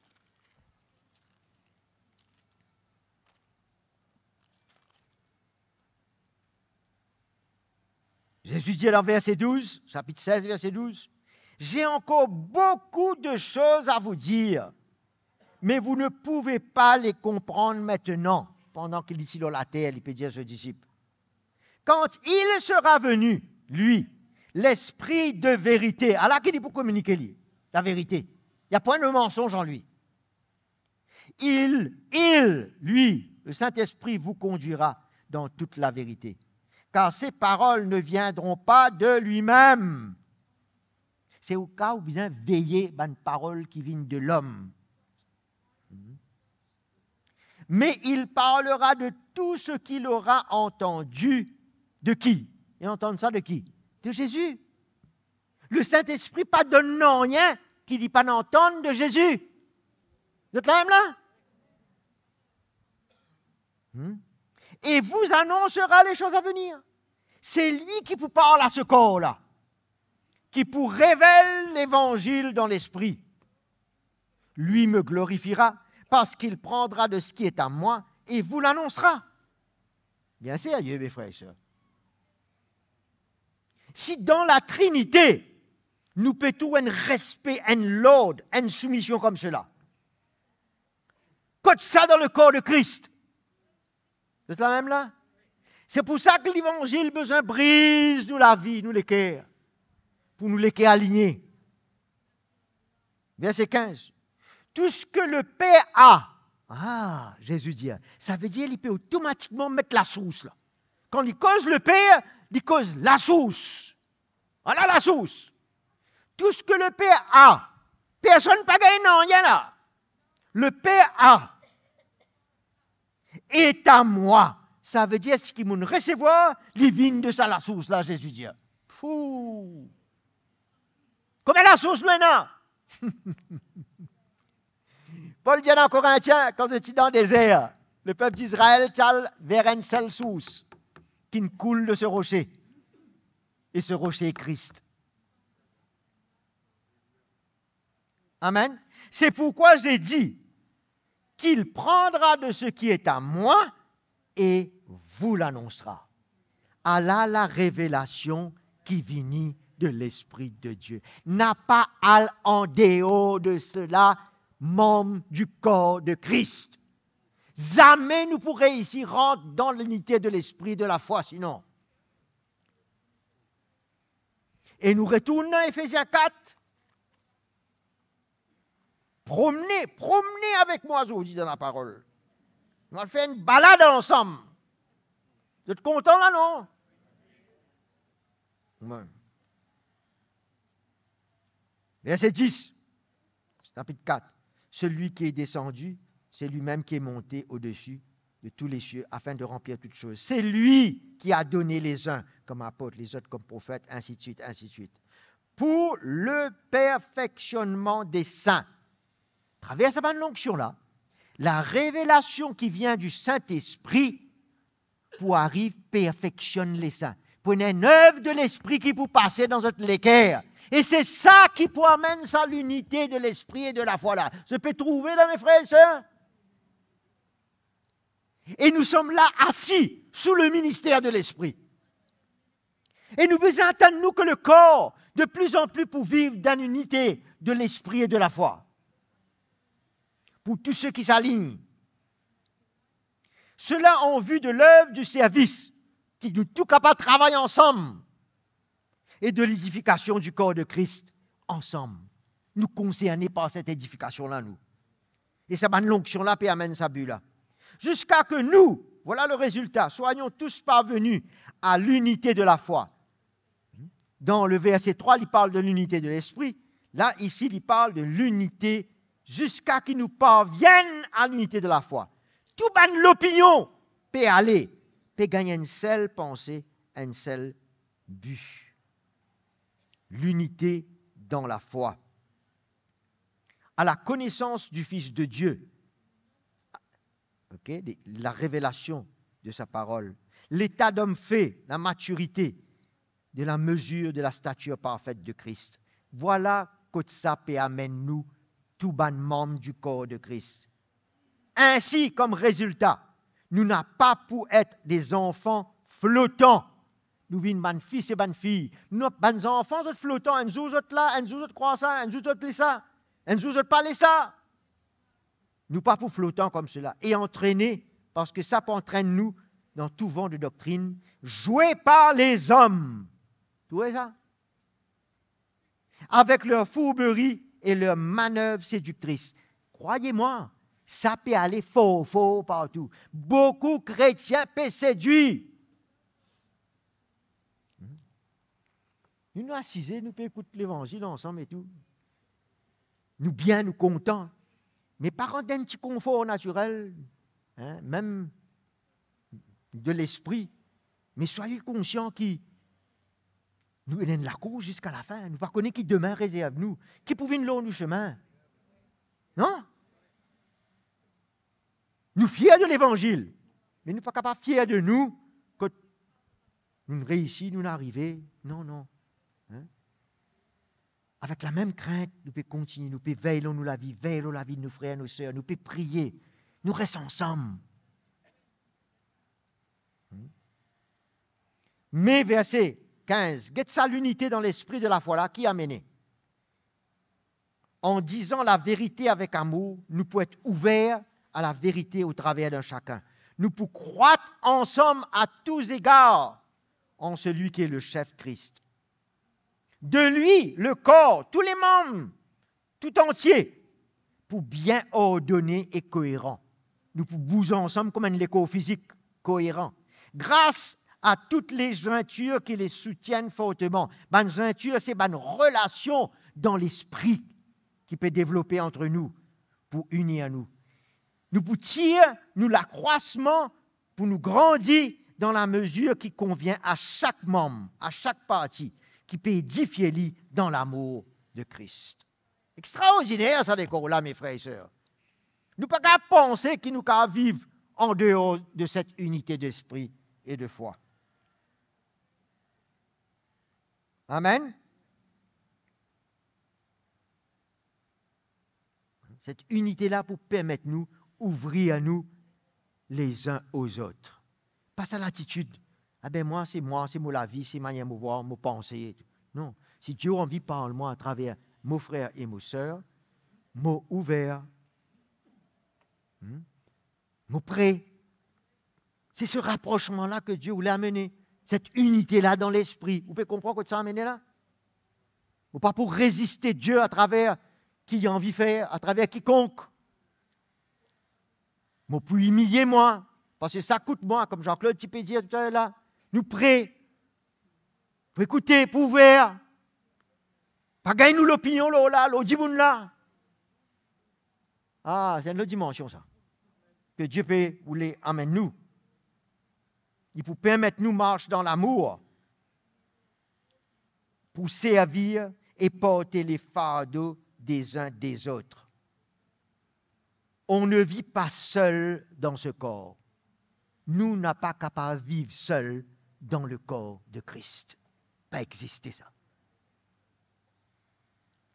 Jésus dit dans verset 12, chapitre 16, verset 12, « J'ai encore beaucoup de choses à vous dire, mais vous ne pouvez pas les comprendre maintenant. » Pendant qu'il est ici dans la terre, il peut dire à ses disciples. « Quand il sera venu, lui, l'esprit de vérité, alors qu'il dit pour communiquer lui, la vérité, il n'y a point de mensonge en lui. Lui, le Saint-Esprit vous conduira dans toute la vérité. Car ces paroles ne viendront pas de lui-même. » C'est au cas où besoin veiller à une parole qui vient de l'homme. Mais il parlera de tout ce qu'il aura entendu. De qui? Et entendre ça de qui? De Jésus. Le Saint-Esprit pas donne rien qui ne dit pas d'entendre de Jésus. Vous êtes quand même là? Et vous annoncera les choses à venir. C'est lui qui vous parle à ce corps-là, qui vous révèle l'Évangile dans l'Esprit. Lui me glorifiera parce qu'il prendra de ce qui est à moi et vous l'annoncera. Bien sérieux, mes frères et sœurs. Si dans la Trinité, nous pétons un respect, un l'ordre, une soumission comme cela, comme ça dans le corps de Christ, vous êtes là même là? C'est pour ça que l'Évangile besoin brise nous la vie, nous les cœurs, pour nous les cœurs alignés. Verset 15. Tout ce que le Père a, Jésus dit, ça veut dire qu'il peut automatiquement mettre la sauce là. Quand il cause le Père, il cause la sauce. Voilà la sauce. Tout ce que le Père a, personne n'a pas gagné, non, il y en a. Le Père a est à moi. Ça veut dire ce qu'il m'a recevoir, les vignes de ça, la sauce, là, Jésus dit. Fou! Comment la sauce maintenant? Paul dit dans Corinthiens, quand j'étais dans le désert, le peuple d'Israël tale vers une seule sauce qui coule de ce rocher. Et ce rocher est Christ. Amen. C'est pourquoi j'ai dit qu'il prendra de ce qui est à moi et vous l'annoncera. À la révélation qui vient de l'Esprit de Dieu. N'a pas en dehors de cela membre du corps de Christ. Jamais nous pourrons ici rentrer dans l'unité de l'Esprit de la foi, sinon. Et nous retournons à Éphésiens 4. Promenez avec moi, je vous dis dans la parole. On va faire une balade ensemble. Vous êtes contents là, non? Ouais. Verset 10, chapitre 4. Celui qui est descendu, c'est lui-même qui est monté au-dessus de tous les cieux afin de remplir toutes choses. C'est lui qui a donné les uns comme apôtres, les autres comme prophètes, ainsi de suite, ainsi de suite. Pour le perfectionnement des saints. À travers cette onction-là, la révélation qui vient du Saint-Esprit pour arriver perfectionne les saints. Prenez une œuvre de l'Esprit qui peut passer dans votre l'équerre. Et c'est ça qui peut amener ça l'unité de l'Esprit et de la foi là. Je peux trouver là, mes frères et sœurs? Et nous sommes là assis sous le ministère de l'Esprit. Et nous besoin attendre nous que le corps, de plus en plus pour vivre dans l'unité de l'Esprit et de la foi. Pour tous ceux qui s'alignent. Cela en vue de l'œuvre du service, qui nous tout capables de travailler ensemble, et de l'édification du corps de Christ ensemble. Nous concernés par cette édification-là, nous. Et ça va l'onction-là, puis amène sa but là. Jusqu'à que nous, voilà le résultat, soyons tous parvenus à l'unité de la foi. Dans le verset 3, il parle de l'unité de l'esprit. Là, ici, il parle de l'unité jusqu'à qu'ils nous parviennent à l'unité de la foi. Tout ban l'opinion peut aller, peut gagner une seule pensée, un seul but. L'unité dans la foi. À la connaissance du Fils de Dieu, la révélation de sa parole, l'état d'homme fait, la maturité de la mesure de la stature parfaite de Christ. Voilà que ça peut amène nous, tout ban membre du corps de Christ. Ainsi, comme résultat, nous n'avons pas pour être des enfants flottants. Nous vîmes ban fils et ban filles. Nous ban enfants flottants, un jour là, un jour croissant, un jour ça, un jour pas les ça. Nous pas pour flottants comme cela. Et entraînés, parce que ça peut entraîner nous dans tout vent de doctrine, joués par les hommes. Vous voyez ça? Avec leur fourberie et leurs manœuvres séductrices. Croyez-moi, ça peut aller faux partout. Beaucoup de chrétiens peuvent séduire. Nous nous assisons, nous pouvons écouter l'évangile ensemble et tout. Nous bien, nous contents. Mais par d'un petit confort naturel, même de l'esprit. Mais soyez conscients qui nous donnent la course jusqu'à la fin. Nous ne connaissons qui demain réserve nous. Qui pouvait nous long du chemin? Non? Nous fiers de l'évangile. Mais nous ne sommes pas capables fiers de nous que nous réussissons, nous arrivons. Non. Avec la même crainte, nous pouvons continuer, nous pouvons veiller nous la vie de nos frères et nos sœurs, nous pouvons prier, nous restons ensemble. Mais verset 15, guette ça l'unité dans l'esprit de la foi là, qui a mené. En disant la vérité avec amour, nous pouvons être ouverts à la vérité au travers d'un chacun. Nous pouvons croître ensemble à tous égards en celui qui est le chef Christ. De lui, le corps, tous les membres, tout entier, pour bien ordonner et cohérent. Nous pouvons bouger ensemble comme un écho physique cohérent. Grâce à toutes les jointures qui les soutiennent fortement. Une jointure, c'est une relation dans l'esprit qui peut développer entre nous pour unir nous. Nous pouvons tirer, nous l'accroissement pour nous grandir dans la mesure qui convient à chaque membre, à chaque partie, qui peut édifier lui dans l'amour de Christ. Extraordinaire, ça, décor-là, mes frères et sœurs. Nous ne pouvons pas penser qu'il nous peut vivre en dehors de cette unité d'esprit et de foi. Amen. Cette unité-là pour permettre nous ouvrir à nous les uns aux autres. Pas à l'attitude. Ah ben moi, c'est la vie, c'est ma manière de me voir, me penser. Non. Si Dieu a envie, parle-moi à travers mes frères et mes sœurs, mots ouverts, mots prêts. C'est ce rapprochement-là que Dieu voulait amener. Cette unité-là dans l'esprit. Vous pouvez comprendre que ça a amené là? Ou pas pour résister Dieu à travers qui a envie de faire, à travers quiconque. Moi, pour humilier moi, parce que ça coûte moi, comme Jean-Claude Tipé dit tout à l'heure là. Nous prêts, pour écouter, pour ouvrir. Pas gagner nous l'opinion là, l'audiboun là. Ah, c'est une autre dimension ça. Que Dieu peut vouloir amener nous. Il peut permettre nous marcher dans l'amour pour servir et porter les fardeaux des uns des autres. On ne vit pas seul dans ce corps. Nous n'sommes pas capables de vivre seuls dans le corps de Christ. Pas exister ça.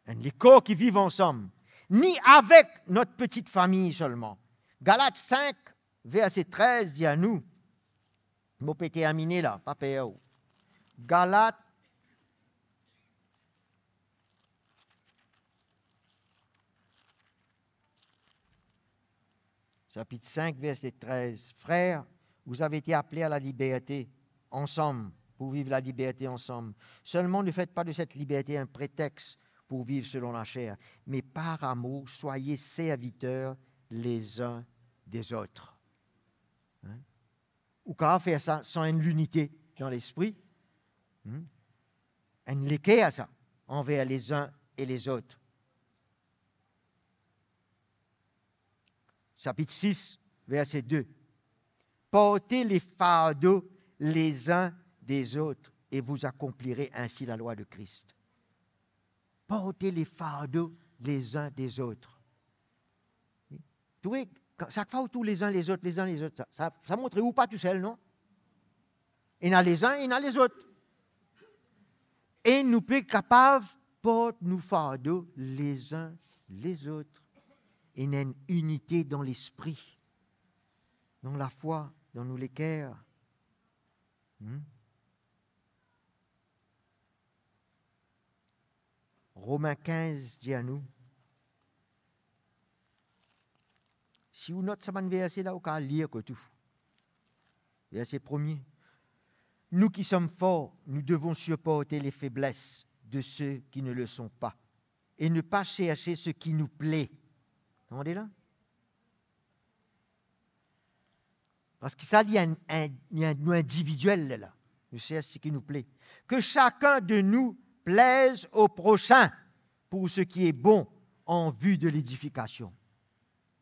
Les corps qui vivent ensemble, ni avec notre petite famille seulement. Galates 5, verset 13 dit à nous, je vais terminer là, pas payé. Galates, chapitre 5, verset 13. Frères, vous avez été appelés à la liberté ensemble, pour vivre la liberté ensemble. Seulement ne faites pas de cette liberté un prétexte pour vivre selon la chair, mais par amour, soyez serviteurs les uns des autres. Ou qu'à faire ça sans une l'unité dans l'esprit, un léqué à ça, envers les uns et les autres. Chapitre 6, verset 2. Portez les fardeaux les uns des autres et vous accomplirez ainsi la loi de Christ. Portez les fardeaux les uns des autres. chaque fois où tous les uns les autres, ça montre où pas tout seul, non? Il y en a les uns, il y en a les autres. Et nous sommes capables porter nos fardeaux les uns les autres. Il y a une unité dans l'esprit, dans la foi, dans nos cœurs. Romains 15 dit à nous, si vous notez ce verset là, vous pouvez lire que tout. Verset premier. Nous qui sommes forts, nous devons supporter les faiblesses de ceux qui ne le sont pas et ne pas chercher ce qui nous plaît. Vous entendez là? Parce que ça, il y a un individuel là. Nous cherchons ce qui nous plaît. Que chacun de nous plaise au prochain pour ce qui est bon en vue de l'édification.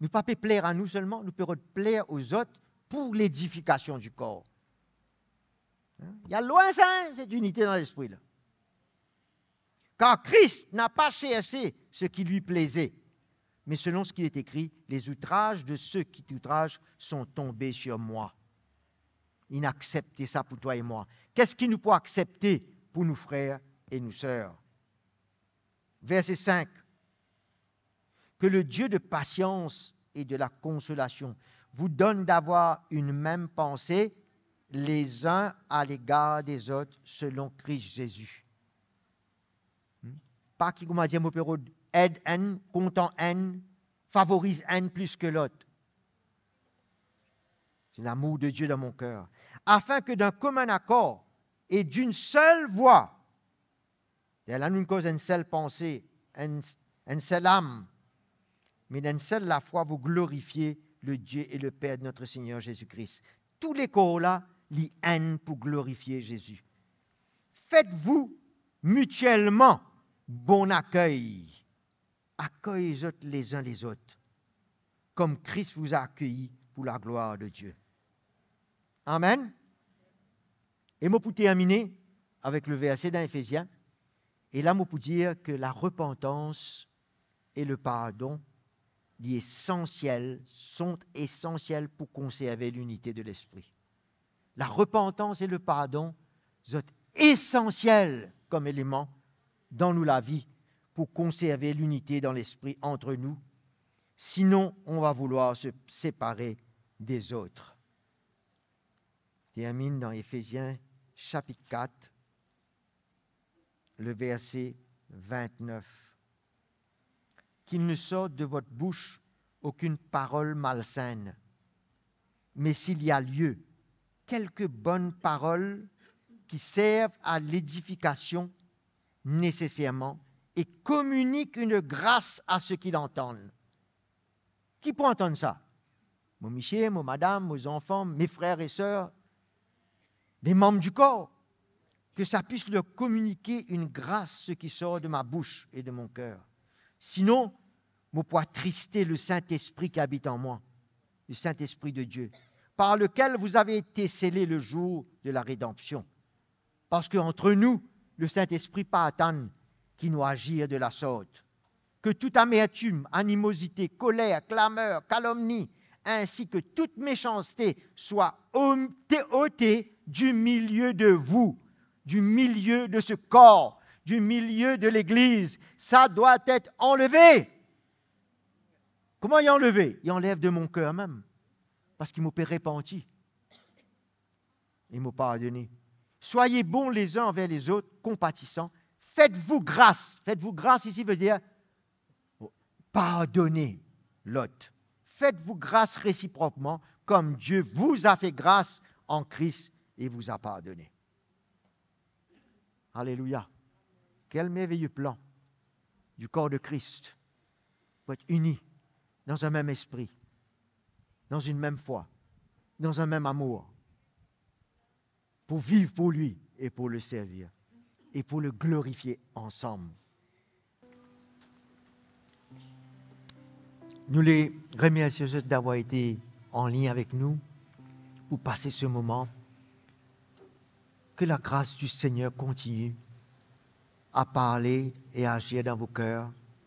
Nous ne pouvons pas plaire à nous seulement, nous pouvons plaire aux autres pour l'édification du corps. Il y a loin ça, cette unité dans l'esprit là. Car Christ n'a pas cherché ce qui lui plaisait, mais selon ce qui est écrit, les outrages de ceux qui t'outragent sont tombés sur moi. Il n'a accepté ça pour toi et moi. Qu'est-ce qu'il nous peut accepter pour nos frères et nos sœurs? Verset 5. Que le Dieu de patience et de la consolation vous donne d'avoir une même pensée les uns à l'égard des autres selon Christ Jésus. Pas qui, comme dit mon père, aide un, content un, favorise un plus que l'autre. C'est l'amour de Dieu dans mon cœur. Afin que d'un commun accord et d'une seule voix, et là nous cause une seule pensée, une seule âme, mais d'une seule la foi, vous glorifiez le Dieu et le Père de notre Seigneur Jésus-Christ. Tous les corps là, les haines pour glorifier Jésus. Faites-vous mutuellement bon accueil. Accueillez les uns les autres, comme Christ vous a accueillis pour la gloire de Dieu. Amen. Et moi, pour terminer avec le verset dans Éphésiens, et là, moi, pour dire que la repentance et le pardon sont essentiels pour conserver l'unité de l'esprit. La repentance et le pardon sont essentiels comme éléments dans nous la vie pour conserver l'unité dans l'esprit entre nous. Sinon, on va vouloir se séparer des autres. Je termine dans Éphésiens chapitre 4, le verset 29. Qu'il ne sorte de votre bouche aucune parole malsaine, mais s'il y a lieu, quelques bonnes paroles qui servent à l'édification nécessairement et communiquent une grâce à ceux qui l'entendent. Qui peut entendre ça? Mon monsieur, mon madame, mes enfants, mes frères et sœurs, des membres du corps. Que ça puisse leur communiquer une grâce, ce qui sort de ma bouche et de mon cœur. Sinon, je pourrais trister le Saint-Esprit qui habite en moi, le Saint-Esprit de Dieu, par lequel vous avez été scellés le jour de la rédemption. Parce qu'entre nous, le Saint-Esprit pas attendre qui nous agir de la sorte. Que toute amertume, animosité, colère, clameur, calomnie, ainsi que toute méchanceté soit ôtée du milieu de vous, du milieu de ce corps, du milieu de l'Église. Ça doit être enlevé. Comment il enlevé? Il enlève de mon cœur même. Parce qu'il m'a repenti. Il m'a pardonné. Soyez bons les uns envers les autres, compatissants. Faites-vous grâce. Faites-vous grâce ici veut dire pardonnez l'autre. Faites-vous grâce réciproquement, comme Dieu vous a fait grâce en Christ et vous a pardonné. Alléluia. Quel merveilleux plan du corps de Christ pour être unis dans un même esprit, dans une même foi, dans un même amour, pour vivre pour lui et pour le servir et pour le glorifier ensemble. Nous les remercions d'avoir été en lien avec nous pour passer ce moment. Que la grâce du Seigneur continue à parler et à agir dans vos cœurs